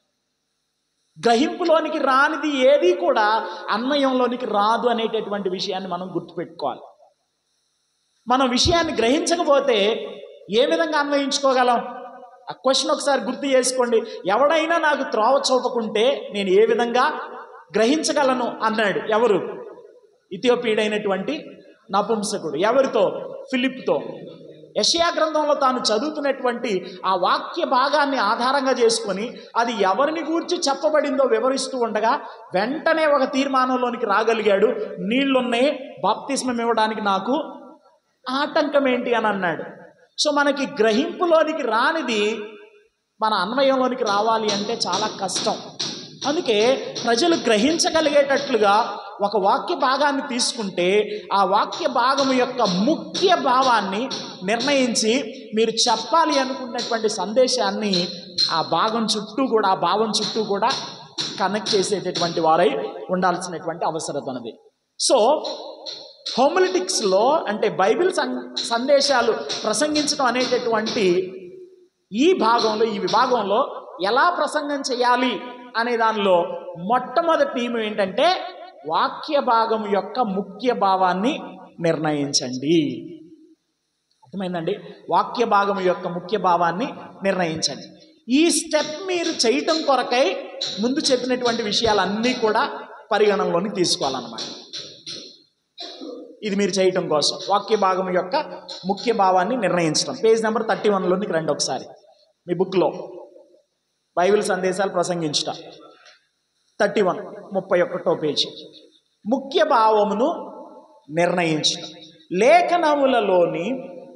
గ్రహింపులోనికి రానిది ఏది కూడా అన్వయంలోనికి రాదు అనేటటువంటి విషయాన్ని మనం గుర్తుపెట్టుకోవాలి. మనం విషయాన్ని గ్రహించకపోతే ఏ విధంగా అన్వయించుకోగలం? ఆ క్వశ్చన్ ఒకసారి గుర్తు చేసుకోండి. ఎవడైనా నాకు త్రోవ చూపకుంటే నేను ఏ విధంగా గ్రహించగలను అన్నాడు. ఎవరు? ఇథియోపియుడైనటువంటి నపుంసకుడు. ఎవరితో? ఫిలిప్తో. యెషయా గ్రంథంలో తాను చదువుతున్నటువంటి ఆ వాక్య భాగాన్ని ఆధారంగా చేసుకొని అది ఎవరిని గూర్చి చెప్పబడిందో వివరిస్తూ ఉండగా వెంటనే ఒక తీర్మానంలోనికి రాగలిగాడు. నీళ్లున్నాయి, బాప్తిస్మం ఇవ్వడానికి నాకు ఆటంకం ఏంటి అని అన్నాడు. సో మనకి గ్రహింపులోనికి రానిది మన అన్వయంలోనికి రావాలి అంటే చాలా కష్టం. అందుకే ప్రజలు గ్రహించగలిగేటట్లుగా ఒక వాక్య భాగాన్ని తీసుకుంటే ఆ వాక్య భాగము యొక్క ముఖ్య భావాన్ని నిర్ణయించి మీరు చెప్పాలి అనుకున్నటువంటి సందేశాన్ని ఆ భాగం చుట్టూ కూడా, ఆ భావం చుట్టూ కూడా కనెక్ట్ చేసేటటువంటి వారై ఉండాల్సినటువంటి అవసరం ఉన్నది. సో హోమిలిటిక్స్లో అంటే బైబిల్ సందేశాలు ప్రసంగించడం అనేటటువంటి ఈ విభాగంలో ఎలా ప్రసంగం చేయాలి అనే దానిలో మొట్టమొదటి థీమ్ ఏంటంటే వాక్య భాగం యొక్క ముఖ్య భావాన్ని నిర్ణయించండి. అర్థమైందండి? వాక్య భాగం యొక్క ముఖ్య భావాన్ని నిర్ణయించండి. ఈ స్టెప్ మీరు చేయటం కొరకై ముందు చెప్పినటువంటి విషయాలన్నీ కూడా పరిగణనలోకి తీసుకోవాలన్నమాట. ఇది మీరు చేయటం కోసం వాక్య భాగం యొక్క ముఖ్య భావాన్ని నిర్ణయించడం. పేజ్ నెంబర్ 31లోనికి రండి ఒకసారి మీ బుక్లో. బైబిల్ సందేశాలు ప్రసంగించుట 31 పేజీ. ముఖ్య భావమును నిర్ణయించడం. లేఖనములలోని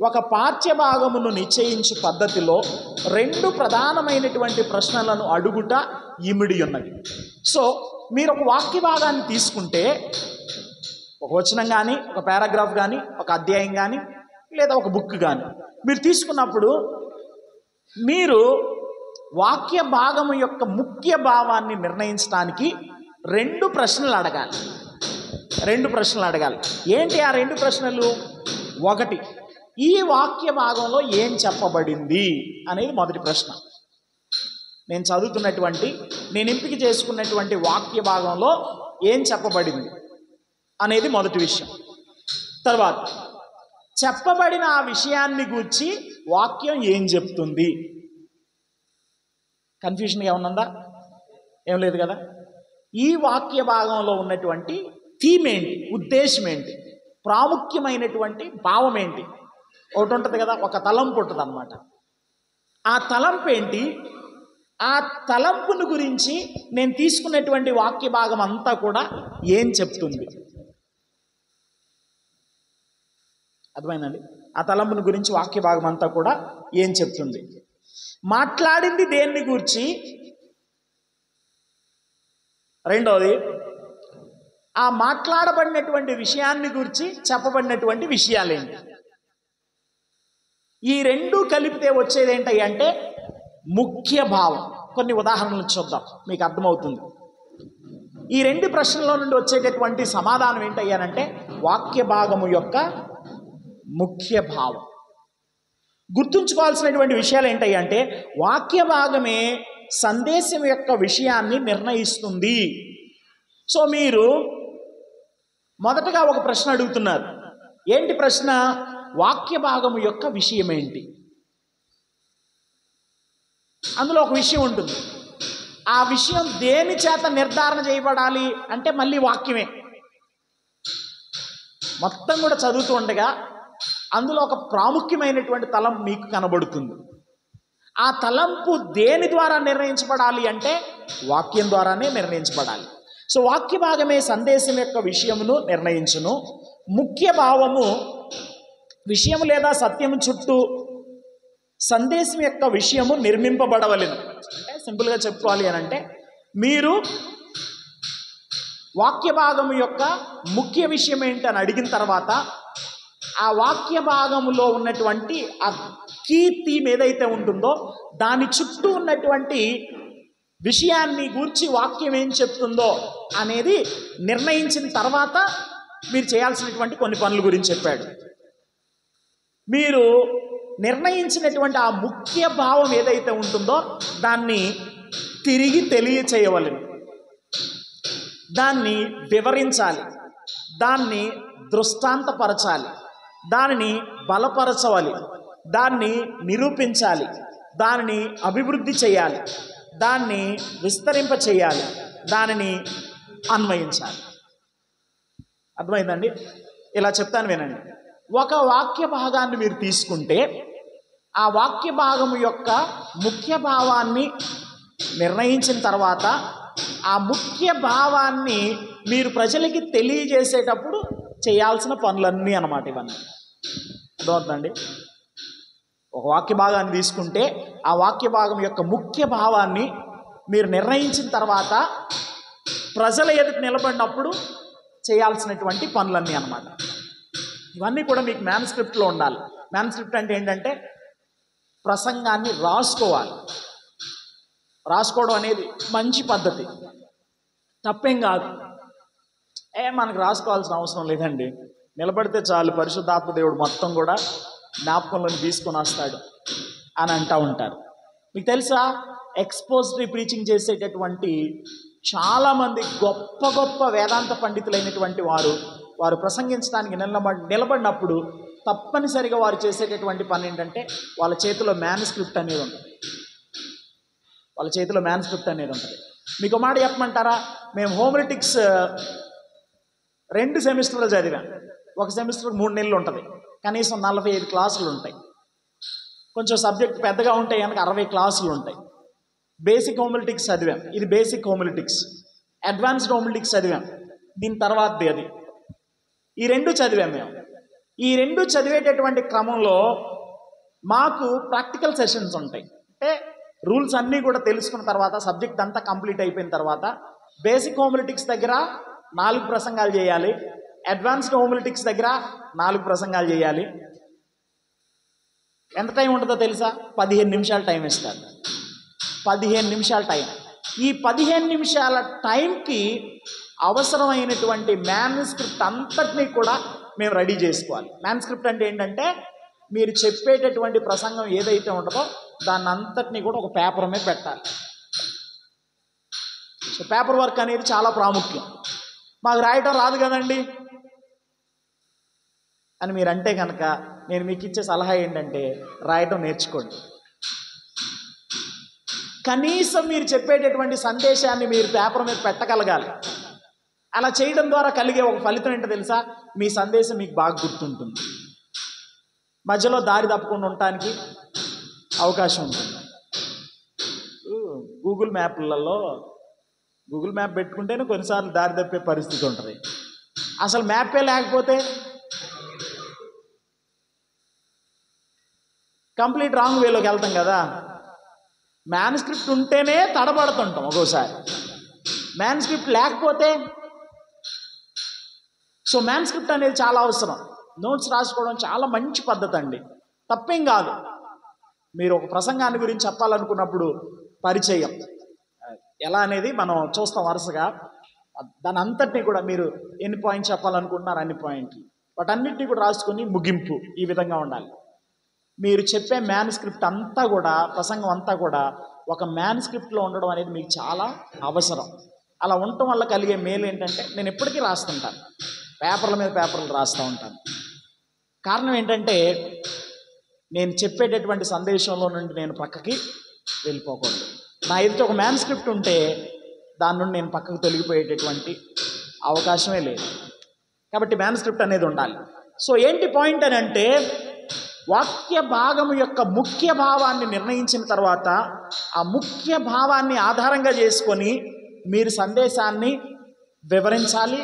ఒక పాఠ్య భాగమును నిశ్చయించు పద్ధతిలో 2 ప్రధానమైనటువంటి ప్రశ్నలను అడుగుట ఇమిడి ఉన్నది. సో మీరు ఒక వాక్య భాగాన్ని తీసుకుంటే, ఒక వచనం కానీ, ఒక పారాగ్రాఫ్ కానీ, ఒక అధ్యాయం కానీ, లేదా ఒక బుక్ కానీ మీరు తీసుకున్నప్పుడు మీరు వాక్య భాగము యొక్క ముఖ్య భావాన్ని నిర్ణయించడానికి 2 ప్రశ్నలు అడగాలి. 2 ప్రశ్నలు అడగాలి. ఏంటి ఆ 2 ప్రశ్నలు? ఒకటి, ఈ వాక్య భాగంలో ఏం చెప్పబడింది అనేది మొదటి ప్రశ్న. నేను చదువుతున్నటువంటి, నేను ఎంపిక చేసుకున్నటువంటి వాక్య భాగంలో ఏం చెప్పబడింది అనేది మొదటి విషయం. తర్వాత చెప్పబడిన ఆ విషయాన్ని గూర్చి వాక్యం ఏం చెప్తుంది? కన్ఫ్యూషన్ ఏమన్నా? ఏం లేదు కదా. ఈ వాక్య భాగంలో ఉన్నటువంటి థీమ్ ఏంటి, ఉద్దేశం ఏంటి, ప్రాముఖ్యమైనటువంటి భావం ఏంటి? ఒకటి ఉంటుంది కదా, ఒక తలంపు ఉంటుంది అన్నమాట. ఆ తలంపు ఏంటి, ఆ తలంపును గురించి నేను తీసుకున్నటువంటి వాక్య భాగం అంతా కూడా ఏం చెప్తుంది? అర్థమైందండి? ఆ తలంపుని గురించి వాక్య భాగం అంతా కూడా ఏం చెప్తుంది? మాట్లాడింది దేన్ని గూర్చి, రెండవది ఆ మాట్లాడబడినటువంటి విషయాన్ని గురించి చెప్పబడినటువంటి విషయాలేంటి. ఈ రెండు కలిపితే వచ్చేది ఏంటి అంటే ముఖ్య భావం. కొన్ని ఉదాహరణలు చూద్దాం, మీకు అర్థమవుతుంది. ఈ రెండు ప్రశ్నల నుండి వచ్చేటటువంటి సమాధానం ఏంటయ్యానంటే వాక్య భాగము యొక్క ముఖ్య భావం. గుర్తుంచుకోవాల్సినటువంటి విషయాలు ఏంటంటే వాక్య భాగమే సందేశం యొక్క విషయాన్ని నిర్ణయిస్తుంది. సో మీరు మొదటగా ఒక ప్రశ్న అడుగుతున్నారు. ఏంటి ప్రశ్న? వాక్య భాగము యొక్క విషయం ఏంటి? అందులో ఒక విషయం ఉంటుంది. ఆ విషయం దేని చేత నిర్ధారణ చేయబడాలి అంటే మళ్ళీ వాక్యమే. మొత్తం కూడా చదువుతూ ఉండగా అందులో ఒక ప్రాముఖ్యమైనటువంటి తలంపు మీకు కనబడుతుంది. ఆ తలంపు దేని ద్వారా నిర్ణయించబడాలి అంటే వాక్యం ద్వారానే నిర్ణయించబడాలి. సో వాక్య భాగమే సందేశం యొక్క విషయమును నిర్ణయించును. ముఖ్య భావము విషయము లేదా సత్యము చుట్టూ సందేశం యొక్క విషయము నిర్మింపబడవలెను. అంటే సింపుల్గా చెప్పుకోవాలి అని అంటే మీరు వాక్య భాగము యొక్క ముఖ్య విషయం ఏంటి అని అడిగిన తర్వాత ఆ వాక్య భాగములో ఉన్నటువంటి ఆ కీ థీమ్ ఏదైతే ఉంటుందో దాని చుట్టూ ఉన్నటువంటి విషయాన్ని గూర్చి వాక్యం ఏం చెప్తుందో అనేది నిర్ణయించిన తర్వాత మీరు చేయాల్సినటువంటి కొన్ని పనుల గురించి చెప్పాడు. మీరు నిర్ణయించినటువంటి ఆ ముఖ్య భావం ఏదైతే ఉంటుందో దాన్ని తిరిగి తెలియచేయవలెను, దాన్ని వివరించాలి, దాన్ని దృష్టాంతపరచాలి, దానిని బలపరచవాలి, దాన్ని నిరూపించాలి, దానిని అభివృద్ధి చేయాలి, దాన్ని విస్తరింప చేయాలి, దానిని అన్వయించాలి. అర్థమైందండి? ఇలా చెప్తాను వినండి. ఒక వాక్య భాగాన్ని మీరు తీసుకుంటే ఆ వాక్య భాగం యొక్క ముఖ్య భావాన్ని నిర్ణయించిన తర్వాత ఆ ముఖ్య భావాన్ని మీరు ప్రజలకి తెలియజేసేటప్పుడు చేయాల్సిన పనులన్నీ అన్నమాట ఇవన్నీ. అర్థమవుతుందండి? ఒక వాక్య భాగాన్ని తీసుకుంటే ఆ వాక్య భాగం యొక్క ముఖ్య భావాన్ని మీరు నిర్ణయించిన తర్వాత ప్రజల ఎదుట నిలబడినప్పుడు చేయాల్సినటువంటి పనులన్నీ అన్నమాట. ఇవన్నీ కూడా మీకు మ్యాన్స్క్రిప్ట్లో ఉండాలి. మ్యాన్స్క్రిప్ట్ అంటే ఏంటంటే ప్రసంగాన్ని రాసుకోవాలి. రాసుకోవడం అనేది మంచి పద్ధతి, తప్పేం కాదు. మనకు రాసుకోవాల్సిన అవసరం లేదండి, నిలబడితే చాలు పరిశుద్ధాత్మ దేవుడు మొత్తం కూడా జ్ఞాపకంలోని తీసుకొని వస్తాడు అని అంటూ ఉంటారు. మీకు తెలుసా, ఎక్స్పోజిటరీ ప్రీచింగ్ చేసేటటువంటి చాలామంది గొప్ప గొప్ప వేదాంత పండితులైనటువంటి వారు ప్రసంగించడానికి నిలబడినప్పుడు తప్పనిసరిగా వారు చేసేటటువంటి పని ఏంటంటే వాళ్ళ చేతిలో మ్యాన్స్క్రిప్ట్ అనేది ఉంటుంది. వాళ్ళ చేతిలో మ్యాన్స్క్రిప్ట్ అనేది ఉంటుంది. మీకు మాట చెప్పమంటారా? మేము హోమిలిటిక్స్ 2 సెమిస్టర్లు చదివాం. ఒక సెమిస్టర్ 3 నెలలు ఉంటుంది, కనీసం 45 క్లాసులు ఉంటాయి. కొంచెం సబ్జెక్ట్ పెద్దగా ఉంటాయి కనుక 60 క్లాసులు ఉంటాయి. బేసిక్ హోమిలిటిక్స్ చదివాం, ఇది బేసిక్ హోమిలిటిక్స్. అడ్వాన్స్డ్ హోమిలిటిక్స్ చదివాం, దీని తర్వాతది అది. ఈ 2 చదివాం మేము. ఈ 2 చదివేటటువంటి క్రమంలో మాకు ప్రాక్టికల్ సెషన్స్ ఉంటాయి. అంటే రూల్స్ అన్నీ కూడా తెలుసుకున్న తర్వాత సబ్జెక్ట్ అంతా కంప్లీట్ అయిపోయిన తర్వాత బేసిక్ హోమిలిటిక్స్ దగ్గర 4 ప్రసంగాలు చేయాలి, అడ్వాన్స్డ్ హోమిలిటిక్స్ దగ్గర 4 ప్రసంగాలు చేయాలి. ఎంత టైం ఉంటుందో తెలుసా? 15 నిమిషాలు టైం ఇస్తారు. 15 నిమిషాల టైం. ఈ 15 నిమిషాల టైంకి అవసరమైనటువంటి మ్యాన్స్క్రిప్ట్ అంతటినీ కూడా మేము రెడీ చేసుకోవాలి. మ్యాన్స్క్రిప్ట్ అంటే ఏంటంటే మీరు చెప్పేటటువంటి ప్రసంగం ఏదైతే ఉంటుందో దాన్ని అంతటినీ కూడా ఒక పేపర్ మీద పెట్టాలి. సో పేపర్ వర్క్ అనేది చాలా ప్రాముఖ్యం. మాకు రాయటం రాదు కదండి అని మీరు అంటే కనుక నేను మీకు ఇచ్చే సలహా ఏంటంటే రాయటం నేర్చుకోండి. కనీసం మీరు చెప్పేటటువంటి సందేశాన్ని మీరు పేపర్ మీద పెట్టగలగాలి. అలా చేయడం ద్వారా కలిగే ఒక ఫలితం ఏంటో తెలుసా? మీ సందేశం మీకు బాగా గుర్తుంటుంది, మధ్యలో దారి తప్పకుండా ఉండటానికి అవకాశం ఉంటుంది. గూగుల్ మ్యాప్లలో గూగుల్ మ్యాప్ పెట్టుకుంటేనే కొన్నిసార్లు దారి తప్పే పరిస్థితి ఉంటుంది. అసలు మ్యాపే లేకపోతే కంప్లీట్ రాంగ్ వేలోకి వెళ్తాం కదా. మ్యాన్స్క్రిప్ట్ ఉంటేనే తడబడుతుంటాం ఒక్కోసారి, మ్యాన్స్క్రిప్ట్ లేకపోతే. సో మ్యాన్స్క్రిప్ట్ అనేది చాలా అవసరం. నోట్స్ రాసుకోవడం చాలా మంచి పద్ధతి అండి, తప్పేం కాదు. మీరు ఒక ప్రసంగాన్ని గురించి చెప్పాలనుకున్నప్పుడు పరిచయం ఎలా అనేది మనం చూస్తాం వరుసగా. దాని అంతటినీ కూడా మీరు ఎన్ని పాయింట్స్ చెప్పాలనుకుంటున్నారు అన్ని పాయింట్లు, వాటన్నిటిని కూడా రాసుకొని ముగింపు ఈ విధంగా ఉండాలి. మీరు చెప్పే మ్యాన్స్క్రిప్ట్ అంతా కూడా, ప్రసంగం అంతా కూడా ఒక మ్యాన్స్క్రిప్ట్లో ఉండడం అనేది మీకు చాలా అవసరం. అలా ఉండటం వల్ల కలిగే మేలు ఏంటంటే, నేను ఎప్పటికీ రాస్తుంటాను, పేపర్ల మీద పేపర్లు రాస్తూ ఉంటాను. కారణం ఏంటంటే, నేను చెప్పేటటువంటి సందేశంలో నుండి నేను పక్కకి వెళ్ళిపోకూడదు. నా ఎదుట ఒక మ్యాన్స్క్రిప్ట్ ఉంటే దాని నుండి నేను పక్కకు తొలగిపోయేటటువంటి అవకాశమే లేదు. కాబట్టి మ్యాన్స్క్రిప్ట్ అనేది ఉండాలి. సో ఏంటి పాయింట్ అని అంటే, వాక్య భాగము యొక్క ముఖ్య భావాన్ని నిర్ణయించిన తర్వాత ఆ ముఖ్య భావాన్ని ఆధారంగా చేసుకొని మీరు సందేశాన్ని వివరించాలి,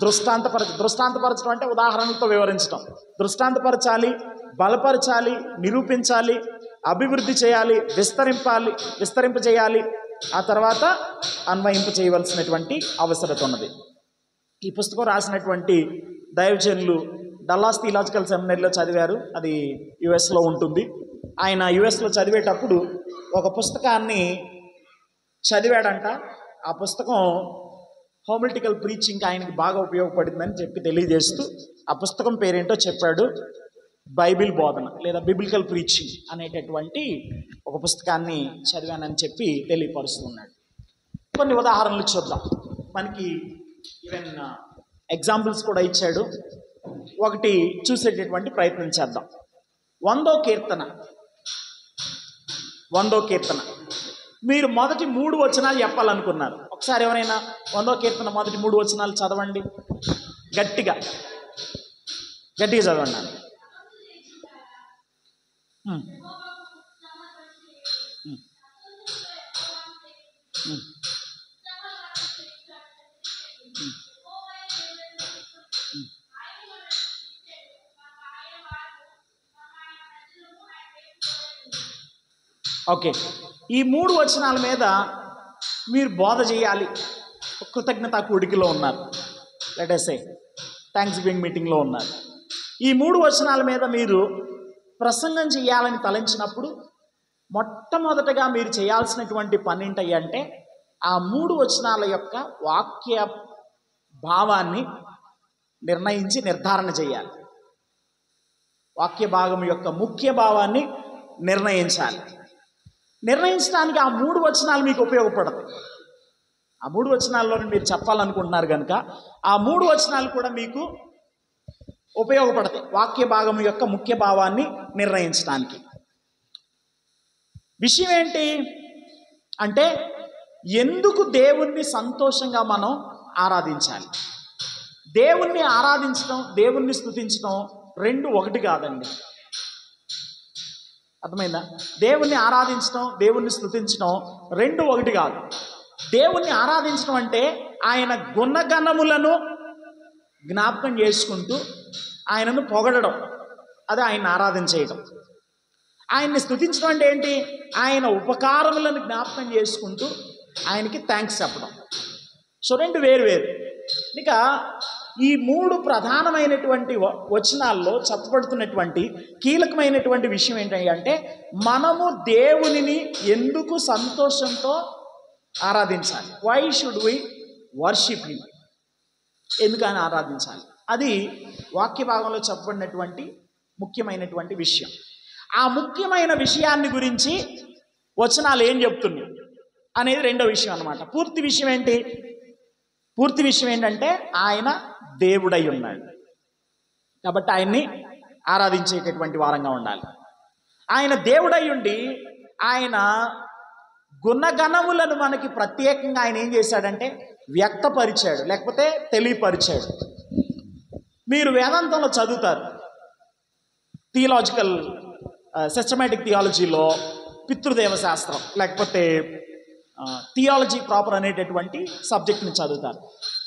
దృష్టాంతపరచడం అంటే ఉదాహరణలతో వివరించడం, దృష్టాంతపరచాలి, బలపరచాలి, నిరూపించాలి, అభివృద్ధి చేయాలి, విస్తరింపజేయాలి, ఆ తర్వాత అన్వయింప చేయవలసినటువంటి అవసరత ఉన్నది. ఈ పుస్తకం రాసినటువంటి దైవజనులు డల్లాస్ థియలాజికల్ సెమినరీలో చదివారు, అది యుఎస్లో ఉంటుంది. ఆయన యుఎస్లో చదివేటప్పుడు ఒక పుస్తకాన్ని చదివాడంట. ఆ పుస్తకం హోమిలిటికల్ ప్రీచింగ్ ఆయనకి బాగా ఉపయోగపడిందని చెప్పి తెలియజేస్తూ ఆ పుస్తకం పేరేంటో చెప్పాడు. బైబిల్ బోధన లేదా బిబిలికల్ ప్రీచింగ్ అనేటటువంటి ఒక పుస్తకాన్ని చదివానని చెప్పి తెలియపరుస్తున్నాడు. కొన్ని ఉదాహరణలు చూద్దాం. మనకి ఈవెన్ ఎగ్జాంపుల్స్ కూడా ఇచ్చాడు. ఒకటి చూసేటటువంటి ప్రయత్నం చేద్దాం. 100వ కీర్తన మీరు మొదటి 3 వచనాలు చెప్పాలనుకున్నారు. ఒకసారి ఎవరైనా 100వ కీర్తన మొదటి 3 వచనాలు చదవండి, గట్టిగా చదవండి. ఓకే, ఈ 3 వచనాల మీద మీరు బోధ చేయాలి. కృతజ్ఞతా కూడికలో ఉన్నారు, let us say thanks giving మీటింగ్లో ఉన్నారు. ఈ 3 వచనాల మీద మీరు ప్రసంగం చేయాలని తలంచినప్పుడు మొట్టమొదటగా మీరు చేయాల్సినటువంటి పని ఏంటంటే, ఆ 3 వచనాల యొక్క వాక్య భావాన్ని నిర్ణయించి నిర్ధారణ చేయాలి. వాక్య భాగం యొక్క ముఖ్య భావాన్ని నిర్ణయించాలి. నిర్ణయించడానికి ఆ 3 వచనాలు మీకు ఉపయోగపడతాయి. ఆ 3 వచనాల్లోనే మీరు చెప్పాలనుకుంటున్నారు కనుక ఆ 3 వచనాలు కూడా మీకు ఉపయోగపడతాయి వాక్య భాగం యొక్క ముఖ్య భావాన్ని నిర్ణయించడానికి. విషయం ఏంటి అంటే, ఎందుకు దేవుణ్ణి సంతోషంగా మనం ఆరాధించాలి. దేవుణ్ణి ఆరాధించడం, దేవుణ్ణి స్తుతించడం రెండు ఒకటి కాదండి. అర్థమైందా? దేవుణ్ణి ఆరాధించడం, దేవుణ్ణి స్తుతించడం రెండు ఒకటి కాదు. దేవుణ్ణి ఆరాధించడం అంటే ఆయన గుణగణములను జ్ఞాపకం చేసుకుంటూ ఆయనను పొగడడం, అది ఆయన ఆరాధన చేయడం. ఆయన్ని స్తుతించడం అంటే ఏంటి? ఆయన ఉపకారములను జ్ఞాపకం చేసుకుంటూ ఆయనకి థ్యాంక్స్ చెప్పడం. సో రెండు వేరు. ఇక ఈ 3 ప్రధానమైనటువంటి వచనాల్లో చెప్పబడుతున్నటువంటి కీలకమైనటువంటి విషయం ఏంటంటే, మనము దేవునిని ఎందుకు సంతోషంతో ఆరాధించాలి. Why should we worship him? ఎందుకు ఆయన ఆరాధించాలి? అది వాక్య భాగంలో చెప్పబడినటువంటి ముఖ్యమైనటువంటి విషయం. ఆ ముఖ్యమైన విషయాన్ని గురించి వచనాలు ఏం చెప్తున్నాయి అనేది రెండో విషయం అన్నమాట. పూర్తి విషయం ఏంటంటే, ఆయన దేవుడై ఉన్నాడు కాబట్టి ఆయన్ని ఆరాధించేటటువంటి వారంగా ఉండాలి. ఆయన దేవుడై ఉండి ఆయన గుణగణములను మనకి ప్రత్యేకంగా ఆయన ఏం చేశాడంటే వ్యక్తపరిచాడు, లేకపోతే తెలియపరిచాడు. మీరు వేదాంతంలో చదువుతారు, థియలాజికల్ సిస్టమాటిక్ థియాలజీలో పితృదేవ శాస్త్రం లేకపోతే థియాలజీ ప్రాపర్ అనేటటువంటి సబ్జెక్ట్ని చదువుతారు.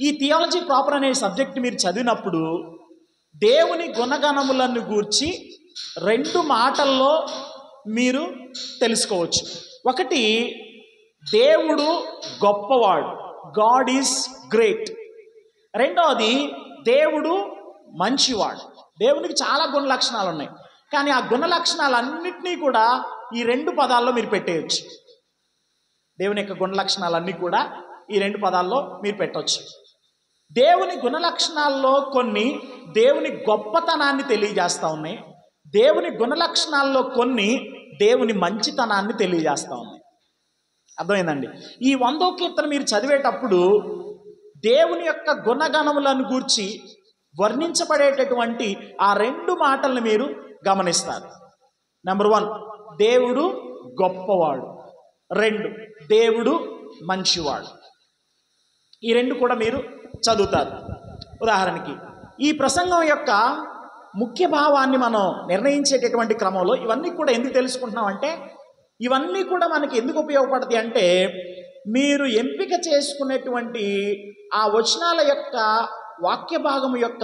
ఈ థియాలజీ ప్రాపర్ అనే సబ్జెక్ట్ మీరు చదివినప్పుడు దేవుని గుణగణములను గూర్చి 2 మాటల్లో మీరు తెలుసుకోవచ్చు. ఒకటి, దేవుడు గొప్పవాడు, గాడ్ ఈజ్ గ్రేట్. రెండవది, దేవుడు మంచివాడు. దేవునికి చాలా గుణ లక్షణాలు ఉన్నాయి, కానీ ఆ గుణ లక్షణాలన్నింటినీ కూడా ఈ 2 పదాల్లో మీరు పెట్టేయచ్చు. దేవుని యొక్క గుణ లక్షణాలన్నీ కూడా ఈ 2 పదాల్లో మీరు పెట్టవచ్చు. దేవుని గుణ లక్షణాల్లో కొన్ని దేవుని గొప్పతనాన్ని తెలియజేస్తూ ఉన్నాయి, దేవుని గుణ లక్షణాల్లో కొన్ని దేవుని మంచితనాన్ని తెలియజేస్తూ ఉన్నాయి. అర్థమైందండి? ఈ 100వ కీర్తన మీరు చదివేటప్పుడు దేవుని యొక్క గుణగణములను గూర్చి వర్ణించబడేటటువంటి ఆ 2 మాటలను మీరు గమనిస్తారు. నెంబర్ 1, దేవుడు గొప్పవాడు. 2, దేవుడు మంచివాడు. ఈ 2 కూడా మీరు చదువుతారు. ఉదాహరణకి ఈ ప్రసంగం యొక్క ముఖ్య భావాన్ని మనం నిర్ణయించేటటువంటి క్రమంలో ఇవన్నీ కూడా ఎందుకు తెలుసుకుంటున్నామంటే, ఇవన్నీ కూడా మనకి ఎందుకు ఉపయోగపడతాయి అంటే, మీరు ఎంపిక చేసుకునేటువంటి ఆ వచనాల యొక్క వాక్య భాగం యొక్క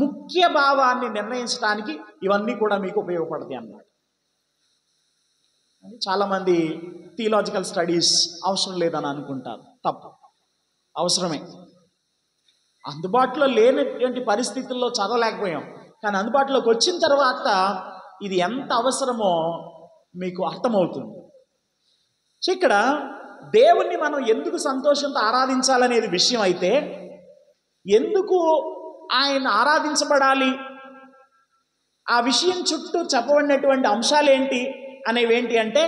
ముఖ్య భావాన్ని నిర్ణయించడానికి ఇవన్నీ కూడా మీకు ఉపయోగపడతాయి అన్నమాట. చాలామంది థియలాజికల్ స్టడీస్ అవసరం లేదని అనుకుంటారు. తప్పు, అవసరమే. అందుబాటులో లేనటువంటి పరిస్థితుల్లో చదవలేకపోయాం, కానీ అందుబాటులోకి వచ్చిన తర్వాత ఇది ఎంత అవసరమో మీకు అర్థమవుతుంది. సో ఇక్కడ దేవుణ్ణి మనం ఎందుకు సంతోషంతో ఆరాధించాలనేది విషయం అయితే, ఎందుకు ఆయన ఆరాధించబడాలి, ఆ విషయం చుట్టూ చెప్పబడినటువంటి అంశాలు ఏంటి అనేవి ఏంటి అంటే,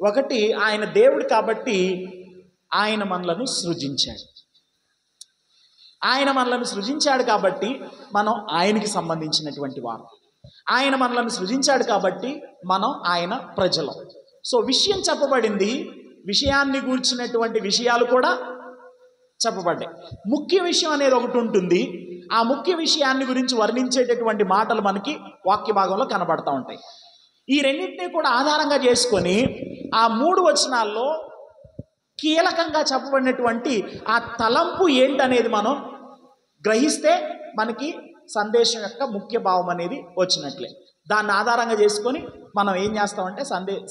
ఒకటి, ఆయన దేవుడు కాబట్టి ఆయన మనలను సృజించాడు. ఆయన మనలను సృజించాడు కాబట్టి మనం ఆయనకి సంబంధించినటువంటి వారు. ఆయన మనలను సృజించాడు కాబట్టి మనం ఆయన ప్రజలం. సో విషయం చెప్పబడింది, విషయాన్ని గూర్చినటువంటి విషయాలు కూడా చెప్పబడ్డాయి. ముఖ్య విషయం అనేది ఒకటి ఉంటుంది, ఆ ముఖ్య విషయాన్ని గురించి వర్ణించేటటువంటి మాటలు మనకి వాక్య భాగంలో కనబడతా ఉంటాయి. ఈ రెండింటినీ కూడా ఆధారంగా చేసుకొని ఆ 3 వచనాల్లో కీలకంగా చెప్పబడినటువంటి ఆ తలంపు ఏంటనేది మనం గ్రహిస్తే మనకి సందేశం యొక్క ముఖ్య భావం అనేది వచ్చినట్లే. దాన్ని ఆధారంగా చేసుకొని మనం ఏం చేస్తామంటే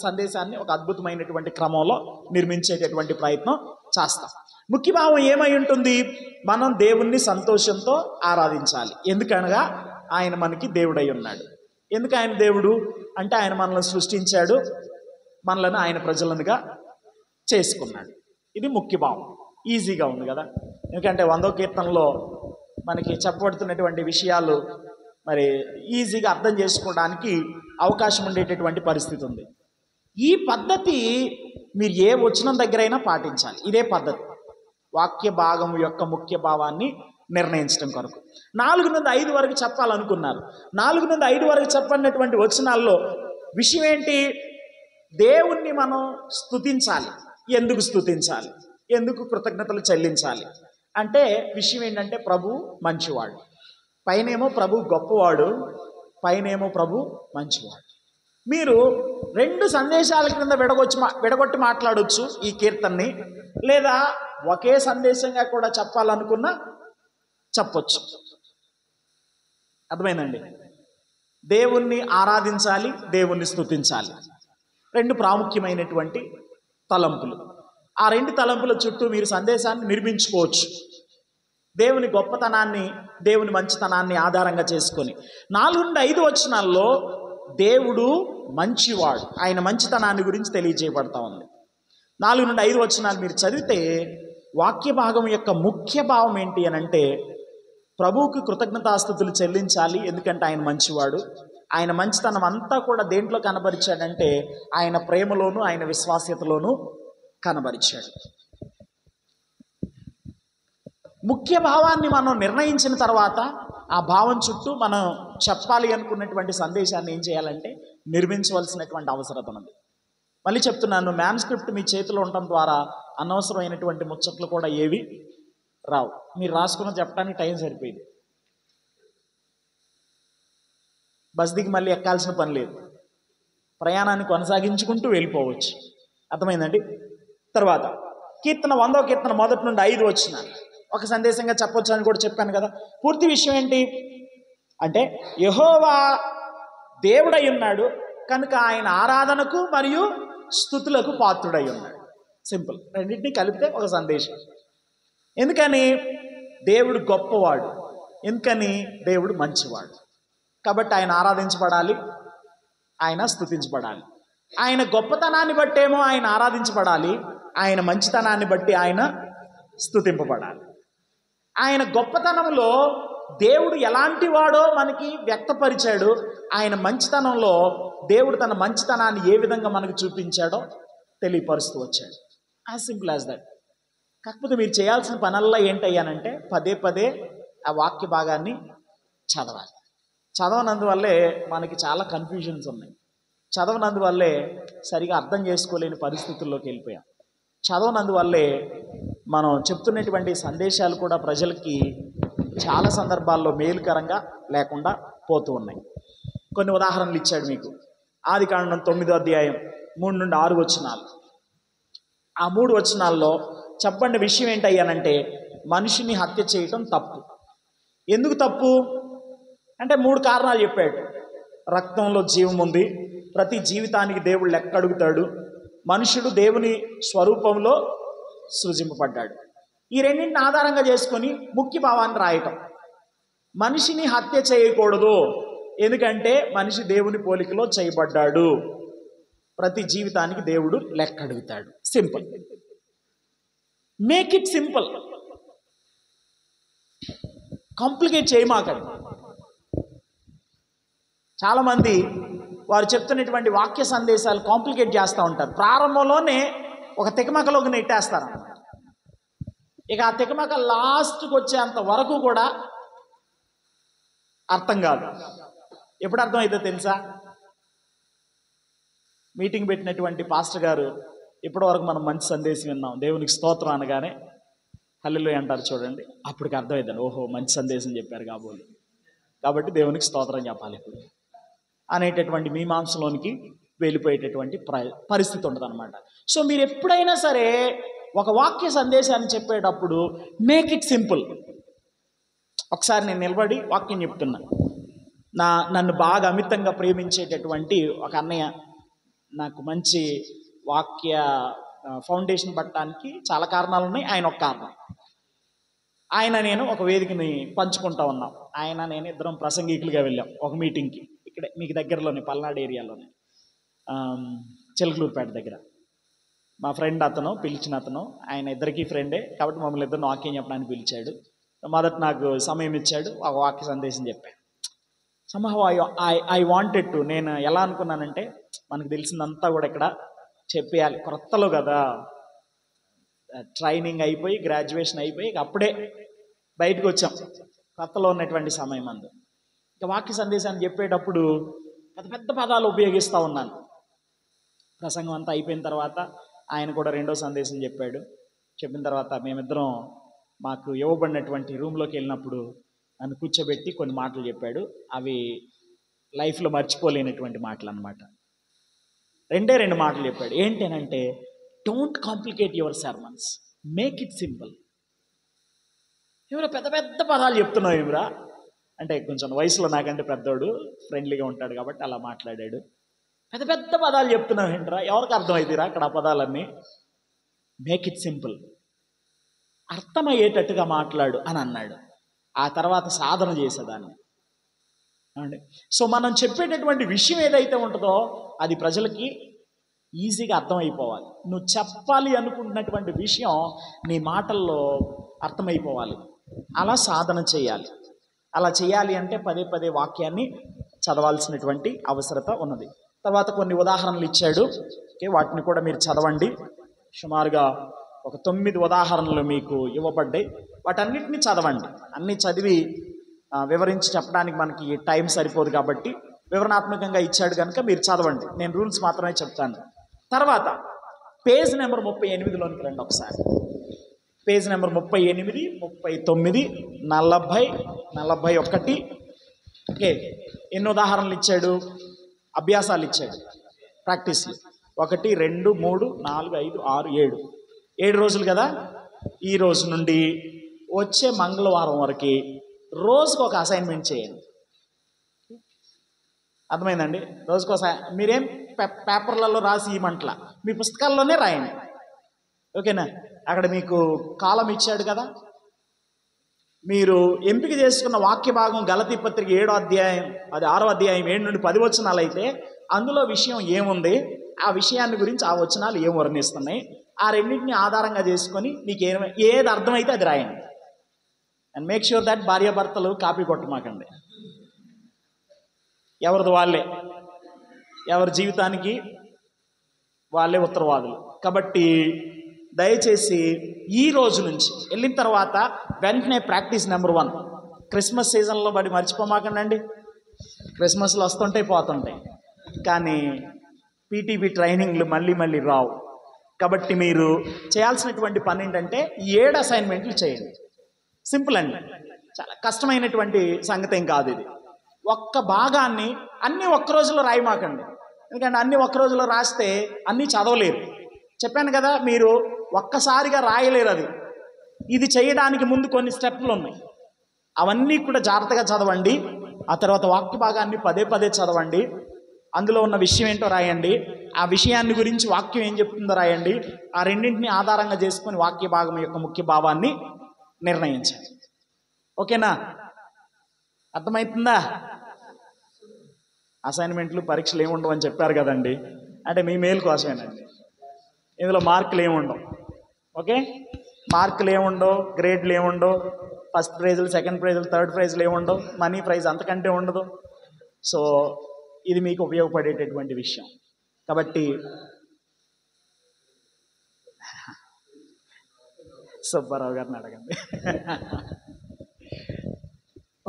సందేశాన్ని ఒక అద్భుతమైనటువంటి క్రమంలో నిర్మించేటటువంటి ప్రయత్నం చేస్తాం. ముఖ్య భావం ఏమై ఉంటుంది? మనం దేవుణ్ణి సంతోషంతో ఆరాధించాలి. ఎందుకనగా ఆయన మనకి దేవుడై ఉన్నాడు. ఎందుకు ఆయన దేవుడు అంటే, ఆయన మనల్ని సృష్టించాడు, మనలను ఆయన ప్రజలనుగా చేసుకున్నాడు. ఇది ముఖ్య భావం. ఈజీగా ఉంది కదా, ఎందుకంటే 100వ కీర్తనలో మనకి చెప్పబడుతున్నటువంటి విషయాలు మరి ఈజీగా అర్థం చేసుకోవడానికి అవకాశం ఉండేటటువంటి పరిస్థితి ఉంది. ఈ పద్ధతి మీరు ఏ వచనం దగ్గరైనా పాటించాలి. ఇదే పద్ధతి వాక్య భాగం యొక్క ముఖ్య భావాన్ని నిర్ణయించడం కొరకు. 4 నుండి 5 వరకు చెప్పాలనుకున్నారు. 4 నుండి 5 వరకు చెప్పినటువంటి వచనాల్లో విషయం ఏంటి? దేవుణ్ణి మనం స్తుతించాలి. ఎందుకు స్తుతించాలి? ఎందుకు కృతజ్ఞతలు చెల్లించాలి అంటే, విషయం ఏంటంటే, ప్రభు మంచివాడు. పైనేమో ప్రభు గొప్పవాడు, పైనేమో ప్రభు మంచివాడు. మీరు 2 సందేశాల క్రింద విడగొట్టి మాట్లాడవచ్చు ఈ కీర్తనని, లేదా ఒకే సందేశంగా కూడా చెప్పాలనుకున్నా చెప్పొచ్చు. అర్థమైందండి? దేవుణ్ణి ఆరాధించాలి, దేవుణ్ణి స్తుతించాలి, 2 ప్రాముఖ్యమైనటువంటి తలంపులు. ఆ 2 తలంపుల చుట్టూ మీరు సందేశాన్ని నిర్మించుకోవచ్చు, దేవుని గొప్పతనాన్ని, దేవుని మంచితనాన్ని ఆధారంగా చేసుకొని. 4 నుండి 5 వచనాల్లో దేవుడు మంచివాడు, ఆయన మంచితనాన్ని గురించి తెలియజేయబడతా ఉంది. 4 నుండి 5 వచనాలు మీరు చదివితే వాక్య భాగం యొక్క ముఖ్య భావం ఏంటి అని అంటే, ప్రభువుకి కృతజ్ఞతాస్తుతులు చెల్లించాలి, ఎందుకంటే ఆయన మంచివాడు. ఆయన మంచితనం అంతా కూడా దేంట్లో కనబరిచాడంటే, ఆయన ప్రేమలోను, ఆయన విశ్వాస్యతలోను కనబరిచాడు. ముఖ్య భావాన్ని మనం నిర్ణయించిన తర్వాత ఆ భావం చుట్టూ మనం చెప్పాలి అనుకున్నటువంటి సందేశాన్ని ఏం చేయాలంటే నిర్మించవలసినటువంటి అవసరం ఉంది. మళ్ళీ చెప్తున్నాను, మ్యాన్స్క్రిప్ట్ మీ చేతిలో ఉండటం ద్వారా అనవసరమైనటువంటి ముచ్చట్లు కూడా ఏవి రావు. మీరు రాసుకున్న చెప్పడానికి టైం సరిపోయింది, బస్ దిగి మళ్ళీ ఎక్కాల్సిన పని లేదు, ప్రయాణాన్ని కొనసాగించుకుంటూ వెళ్ళిపోవచ్చు. అర్థమైందండి? తర్వాత కీర్తన 100వ కీర్తన మొదటి నుండి 5 వచనాలు ఒక సందేశంగా చెప్పొచ్చు అని కూడా చెప్పాను కదా. పూర్తి విషయం ఏంటి అంటే, యెహోవా దేవుడై ఉన్నాడు కనుక ఆయన ఆరాధనకు మరియు స్తుతులకు పాత్రుడై ఉన్నాడు. సింపుల్. రెండింటినీ కలిపితే ఒక సందేశం. ఎందుకని? దేవుడు గొప్పవాడు, ఎందుకని? దేవుడు మంచివాడు. కాబట్టి ఆయన ఆరాధించబడాలి, ఆయన స్తుతించబడాలి. ఆయన గొప్పతనాన్ని బట్టేమో ఆయన ఆరాధించబడాలి, ఆయన మంచితనాన్ని బట్టి ఆయన స్తుతింపబడాలి. ఆయన గొప్పతనంలో దేవుడు ఎలాంటి వాడో మనకి వ్యక్తపరిచాడు. ఆయన మంచితనంలో దేవుడు తన మంచితనాన్ని ఏ విధంగా మనకు చూపించాడో తెలియపరుస్తూ వచ్చాడు. As simple as that. కాకపోతే మీరు చేయాల్సిన పనల్లా ఏంటయ్యానంటే పదే పదే ఆ వాక్య భాగాన్ని చదవాలి. చదవనందువల్లే మనకి చాలా కన్ఫ్యూజన్స్ ఉన్నాయి. చదవనందువల్లే సరిగా అర్థం చేసుకోలేని పరిస్థితుల్లోకి వెళ్ళిపోయాం. చదవనందువల్లే మనం చెప్తున్నటువంటి సందేశాలు కూడా ప్రజలకి చాలా సందర్భాల్లో మేలుకరంగా లేకుండా పోతూ ఉన్నాయి. కొన్ని ఉదాహరణలు ఇచ్చాడు మీకు. ఆదికాండం 9వ అధ్యాయం 3 నుండి 6 వచనాలు. ఆ 3 వచనాల్లో చెప్పండి విషయం ఏంటయ్యానంటే, మనిషిని హత్య చేయటం తప్పు. ఎందుకు తప్పు అంటే 3 కారణాలు చెప్పాడు. రక్తంలో జీవం ఉంది, ప్రతి జీవితానికి దేవుడు లెక్క అడుగుతాడు, మనుషుడు దేవుని స్వరూపంలో సృజింపబడ్డాడు. ఈ రెండింటిని ఆధారంగా చేసుకొని ముఖ్య భావాన్ని రాయటం. మనిషిని హత్య చేయకూడదు, ఎందుకంటే మనిషి దేవుని పోలికలో చేయబడ్డాడు, ప్రతి జీవితానికి దేవుడు లెక్క అడుగుతాడు. Simple. Make it simple. Complicate చేయమాకండి. చాలామంది వారు చెప్తున్నటువంటి వాక్య సందేశాలు కాంప్లికేట్ చేస్తూ ఉంటారు. ప్రారంభంలోనే ఒక తికమకలోకి నెట్టేస్తారు అన్నమాట. ఇక ఆ తికమక లాస్ట్కి వచ్చేంత వరకు కూడా అర్థం కాదు. ఎప్పుడు అర్థం అవుతుందో తెలుసా? మీటింగ్ పెట్టినటువంటి పాస్టర్ గారు ఇప్పటి వరకు మనం మంచి సందేశం విన్నాం, దేవునికి స్తోత్రం అనగానే హల్లెలూయా అంటారు చూడండి, అప్పటికి అర్థమవుతుంది, ఓహో మంచి సందేశం చెప్పారు కాబోలు, కాబట్టి దేవునికి స్తోత్రం చెప్పాలి ఇప్పుడు అనేటటువంటి మీమాంసలోనికి వెళ్ళిపోయేటటువంటి పరిస్థితి ఉంటుంది అనమాట. సో మీరు ఎప్పుడైనా సరే ఒక వాక్య సందేశాన్ని చెప్పేటప్పుడు మేక్ ఇట్ సింపుల్. ఒకసారి నేను నిలబడి వాక్యం చెప్తున్నా. నన్ను బాగా అమితంగా ప్రేమించేటటువంటి ఒక అన్నయ్య నాకు మంచి వాక్య ఫౌండేషన్ పట్టడానికి చాలా కారణాలు ఉన్నాయి. ఆయన ఒక కారణం. ఆయన నేను ఒక వేదికని పంచుకుంటా ఉన్నాం. ఆయన నేను ఇద్దరం ప్రసంగికులుగా వెళ్ళాం ఒక మీటింగ్కి. ఇక్కడే మీకు దగ్గరలోనే పల్నాడు ఏరియాలోనే చిలకలూరుపేట దగ్గర. మా ఫ్రెండ్ అతను పిలిచిన అతను, ఆయన ఇద్దరికీ ఫ్రెండే కాబట్టి మమ్మల్ని ఇద్దరు వాక్యం చెప్పడానికి పిలిచాడు. మొదట నాకు సమయం ఇచ్చాడు, ఒక వాక్య సందేశం చెప్పాను. సమ్హౌ ఐ వాంటెడ్ టు, నేను ఎలా అనుకున్నానంటే మనకు తెలిసిందంతా కూడా ఇక్కడ చెప్పేయాలి. కొత్తలో కదా, ట్రైనింగ్ అయిపోయి గ్రాడ్యుయేషన్ అయిపోయి అప్పుడే బయటకు వచ్చాం, కొత్తలో ఉన్నటువంటి సమయం అందు. ఇక వాక్య సందేశాన్ని చెప్పేటప్పుడు పెద్ద పెద్ద పదాలు ఉపయోగిస్తూ ఉన్నాను. ప్రసంగం అంతా అయిపోయిన తర్వాత ఆయన కూడా రెండో సందేశం చెప్పాడు. చెప్పిన తర్వాత మేమిద్దరం మాకు ఇవ్వబడినటువంటి రూమ్లోకి వెళ్ళినప్పుడు నన్ను కూర్చోబెట్టి కొన్ని మాటలు చెప్పాడు. అవి లైఫ్లో మర్చిపోలేనటువంటి మాటలు అన్నమాట. రెండు మాటలు చెప్పాడు. ఏంటనంటే, don't complicate your sermons, make it simple. ఎవరో పెద్ద పెద్ద పదాలు చెప్తున్నావు ఏమిరా అంటే, కొంచెం వయసులో నాకంటే పెద్దోడు, ఫ్రెండ్లీగా ఉంటాడు కాబట్టి అలా మాట్లాడాడు. పెద్ద పెద్ద పదాలు చెప్తున్నావు ఏంట్రా, ఎవరికి అర్థమవుతాయిరా అక్కడ ఆ పదాలన్నీ? మేక్ ఇట్ సింపుల్, అర్థమయ్యేటట్టుగా మాట్లాడు అని అన్నాడు. ఆ తర్వాత సాధన చేసేదాన్ని అండి. సో మనం చెప్పేటటువంటి విషయం ఏదైతే ఉంటుందో అది ప్రజలకి ఈజీగా అర్థమైపోవాలి. నువ్వు చెప్పాలి అనుకుంటున్నటువంటి విషయం నీ మాటల్లో అర్థమైపోవాలి. అలా సాధన చేయాలి. అలా చేయాలి అంటే పదే పదే వాక్యాన్ని చదవాల్సినటువంటి అవసరత ఉన్నది. తర్వాత కొన్ని ఉదాహరణలు ఇచ్చాడు. ఓకే, వాటిని కూడా మీరు చదవండి. సుమారుగా ఒక 9 ఉదాహరణలు మీకు ఇవ్వబడ్డాయి. వాటన్నిటిని చదవండి. అన్నీ చదివి వివరించి చెప్పడానికి మనకి టైం సరిపోదు కాబట్టి వివరణాత్మకంగా ఇచ్చాడు కనుక మీరు చదవండి. నేను రూల్స్ మాత్రమే చెప్తాను. తర్వాత పేజ్ నెంబర్ 38లోనికి రండి ఒకసారి. Page number 38, 39, 40, 41. ఓకే, ఎన్ని ఉదాహరణలు ఇచ్చాడు? అభ్యాసాలు ఇచ్చాడు, ప్రాక్టీస్లు. 1, 2, 3, 4, 5, 6, 7 7 రోజులు కదా, ఈ రోజు నుండి వచ్చే మంగళవారం వరకు రోజుకు ఒక అసైన్మెంట్ చేయండి. అర్థమైందండి? రోజుకో మీరేం పేపర్లలో రాసి ఇవ్వమంటలా, మీ పుస్తకాల్లోనే రాయండి. ఓకేనా? అక్కడ మీకు కాలం ఇచ్చాడు కదా, మీరు ఎంపిక చేసుకున్న వాక్య భాగం గలతీ పత్రిక 7వ అధ్యాయం, అది 6వ అధ్యాయం 7 నుండి 10 వచనాలు అయితే అందులో విషయం ఏముంది, ఆ విషయాన్ని గురించి ఆ వచనాలు ఏం వర్ణిస్తున్నాయి, ఆ రెండింటిని ఆధారంగా చేసుకొని మీకు ఏది అర్థమైతే అది రాయండి. అండ్ మేక్ ష్యూర్ దట్ భార్యాభర్తలు కాపీ కొట్టమాకండి. ఎవరిది వాళ్ళే, ఎవరి జీవితానికి వాళ్ళే ఉత్తరవాదులు. కాబట్టి దయచేసి ఈ రోజు నుంచి వెళ్ళిన తర్వాత వెంటనే ప్రాక్టీస్ నెంబర్ 1. క్రిస్మస్ సీజన్లో బడి మర్చిపోమాకండి. క్రిస్మస్లో వస్తుంటాయి పోతుంటాయి, కానీ పీటీపీ ట్రైనింగ్లు మళ్ళీ మళ్ళీ రావు. కాబట్టి మీరు చేయాల్సినటువంటి పని ఏంటంటే 7 అసైన్మెంట్లు చేయండి. సింపుల్ అండి, చాలా కష్టమైనటువంటి సంగతి ఏం కాదు ఇది. ఒక్క భాగాన్ని అన్నీ ఒక్క రోజులో రాయమాకండి, ఎందుకంటే అన్నీ ఒక్క రోజులో రాస్తే అన్నీ చదవలేరు. చెప్పాను కదా, మీరు ఒక్కసారిగా రాయలేరు. అది ఇది చేయడానికి ముందు కొన్ని స్టెప్లు ఉన్నాయి, అవన్నీ కూడా జాగ్రత్తగా చదవండి. ఆ తర్వాత వాక్య భాగాన్ని పదే పదే చదవండి. అందులో ఉన్న విషయం ఏంటో రాయండి, ఆ విషయాన్ని గురించి వాక్యం ఏం చెప్తుందో రాయండి. ఆ రెండింటిని ఆధారంగా చేసుకొని వాక్య భాగం యొక్క ముఖ్య భావాన్ని నిర్ణయించండి. ఓకేనా? అర్థమవుతుందా? అసైన్మెంట్లు పరీక్షలు ఏముండవు అని చెప్పారు కదండి, అంటే మీ మేలు కోసమేనండి. ఇందులో మార్కులు ఏముండవు. ఓకే, మార్కులు ఏముండవు, గ్రేడ్లు ఏముండవు, ఫస్ట్ ప్రైజులు, సెకండ్ ప్రైజులు, థర్డ్ ప్రైజులు ఏముండవు, మనీ ప్రైజ్ అంతకంటే ఉండదు. సో ఇది మీకు ఉపయోగపడేటటువంటి విషయం. కాబట్టి సుబ్బారావు గారిని అడగండి.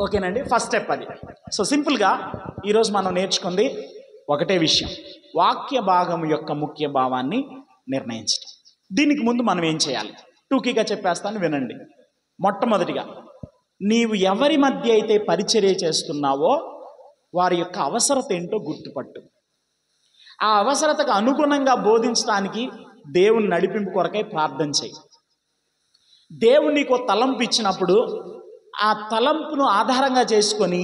ఓకేనండి, ఫస్ట్ స్టెప్ అది. సో సింపుల్గా ఈరోజు మనం నేర్చుకుంది ఒకటే విషయం, వాక్య భాగం యొక్క ముఖ్య భావాన్ని నిర్ణయించడం. దీనికి ముందు మనం ఏం చేయాలి టూకీగా చెప్పేస్తాను, వినండి. మొట్టమొదటిగా నీవు ఎవరి మధ్య అయితే పరిచర్య చేస్తున్నావో వారి యొక్క అవసరత ఏంటో గుర్తుపట్టు. ఆ అవసరతకు అనుగుణంగా బోధించడానికి దేవుని నడిపింపు కొరకై ప్రార్థన చేయి. దేవుడు నీకు తలంపు ఇచ్చినప్పుడు ఆ తలంపును ఆధారంగా చేసుకొని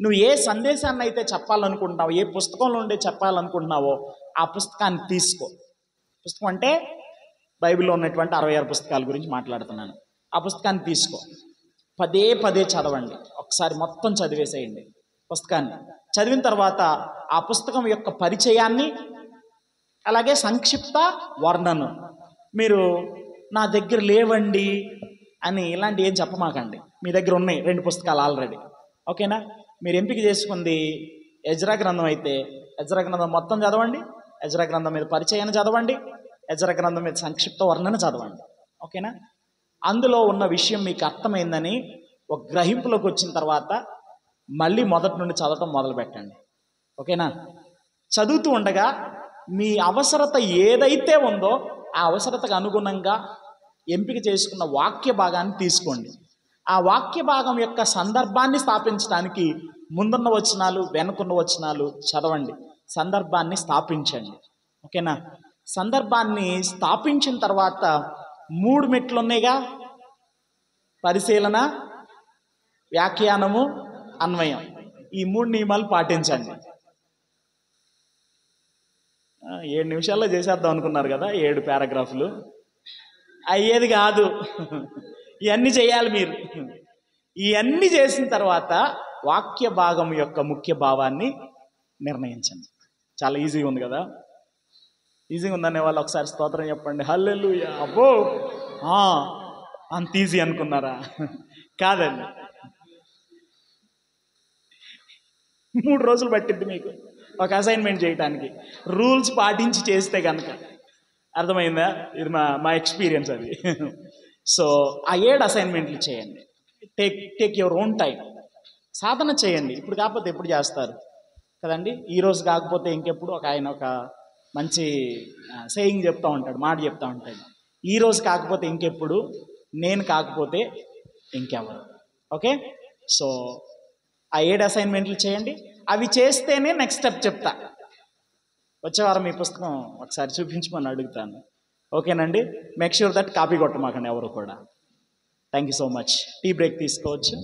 నువ్వు ఏ సందేశాన్ని అయితే చెప్పాలనుకుంటున్నావో, ఏ పుస్తకంలో ఉండే చెప్పాలనుకుంటున్నావో ఆ పుస్తకాన్ని తీసుకో. పుస్తకం అంటే బైబిల్లో ఉన్నటువంటి 66 పుస్తకాల గురించి మాట్లాడుతున్నాను. ఆ పుస్తకాన్ని తీసుకో, పదే పదే చదవండి. ఒకసారి మొత్తం చదివేసేయండి పుస్తకాన్ని. చదివిన తర్వాత ఆ పుస్తకం యొక్క పరిచయాన్ని, అలాగే సంక్షిప్త వర్ణన. మీరు నా దగ్గర లేవండి అని ఇలాంటి ఏం చెప్పమాకండి, మీ దగ్గర ఉన్నాయి 2 పుస్తకాలు ఆల్రెడీ. ఓకేనా? మీరు ఎంపిక చేసుకుంది ఎజ్రా గ్రంథం అయితే ఎజ్రా గ్రంథం మొత్తం చదవండి, ఎజ్రా గ్రంథం మీద పరిచయాన్ని చదవండి, ఎజ్రా గ్రంథం మీద సంక్షిప్త వర్ణన చదవండి. ఓకేనా? అందులో ఉన్న విషయం మీకు అర్థమైందని ఒక గ్రహింపులోకి వచ్చిన తర్వాత మళ్ళీ మొదటి నుండి చదవటం మొదలు పెట్టండి. ఓకేనా? చదువుతూ ఉండగా మీ అవసరత ఏదైతే ఉందో ఆ అవసరతకు అనుగుణంగా ఎంపిక చేసుకున్న వాక్య భాగాన్ని తీసుకోండి. ఆ వాక్య భాగం యొక్క సందర్భాన్ని స్థాపించడానికి ముందున్న వచనాలు, వెనుకున్న వచనాలు చదవండి. సందర్భాన్ని స్థాపించండి. ఓకేనా? సందర్భాన్ని స్థాపించిన తర్వాత 3 మెట్లు ఉన్నాయిగా, పరిశీలన, వ్యాఖ్యానము, అన్వయం. ఈ 3 నియమాలు పాటించండి. 7 నిమిషాల్లో చేసేద్దాం అనుకున్నారు కదా 7 పారాగ్రాఫ్లు, అయ్యేది కాదు. ఇవన్నీ చేయాలి మీరు. ఇవన్నీ చేసిన తర్వాత వాక్య భాగం యొక్క ముఖ్య భావాన్ని నిర్ణయించండి. చాలా ఈజీగా ఉంది కదా? ఈజీగా ఉందనే వాళ్ళు ఒకసారి స్తోత్రం చెప్పండి. హల్లెలూయా. అబ్బో అంత ఈజీ అనుకున్నారా? కాదండి, 3 రోజులు పట్టిద్ది మీకు ఒక అసైన్మెంట్ చేయడానికి, రూల్స్ పాటించి చేస్తే కనుక. అర్థమైందా? ఇది మా ఎక్స్పీరియన్స్ అది. సో ఆ 7 అసైన్మెంట్లు చేయండి. Take your own time. సాధన చేయండి. ఇప్పుడు కాకపోతే ఎప్పుడు చేస్తారు కదండి? ఈరోజు కాకపోతే ఇంకెప్పుడు. ఆయన ఒక మంచి సేయింగ్ చెప్తూ ఉంటాడు, మాట చెప్తూ ఉంటాడు, ఈరోజు కాకపోతే ఇంకెప్పుడు, నేను కాకపోతే ఇంకెవరు. ఓకే? సో ఆ 7 అసైన్మెంట్లు చేయండి. అవి చేస్తేనే నెక్స్ట్ స్టెప్ చెప్తా. వచ్చే వారం మీ పుస్తకం ఒకసారి చూపించమని అడుగుతాను. ఓకేనండి, మేక్ ష్యూర్ దట్ కాపీ కొట్టమాకండి ఎవరు కూడా. Thank you so much. Tea break తీసుకోవచ్చు.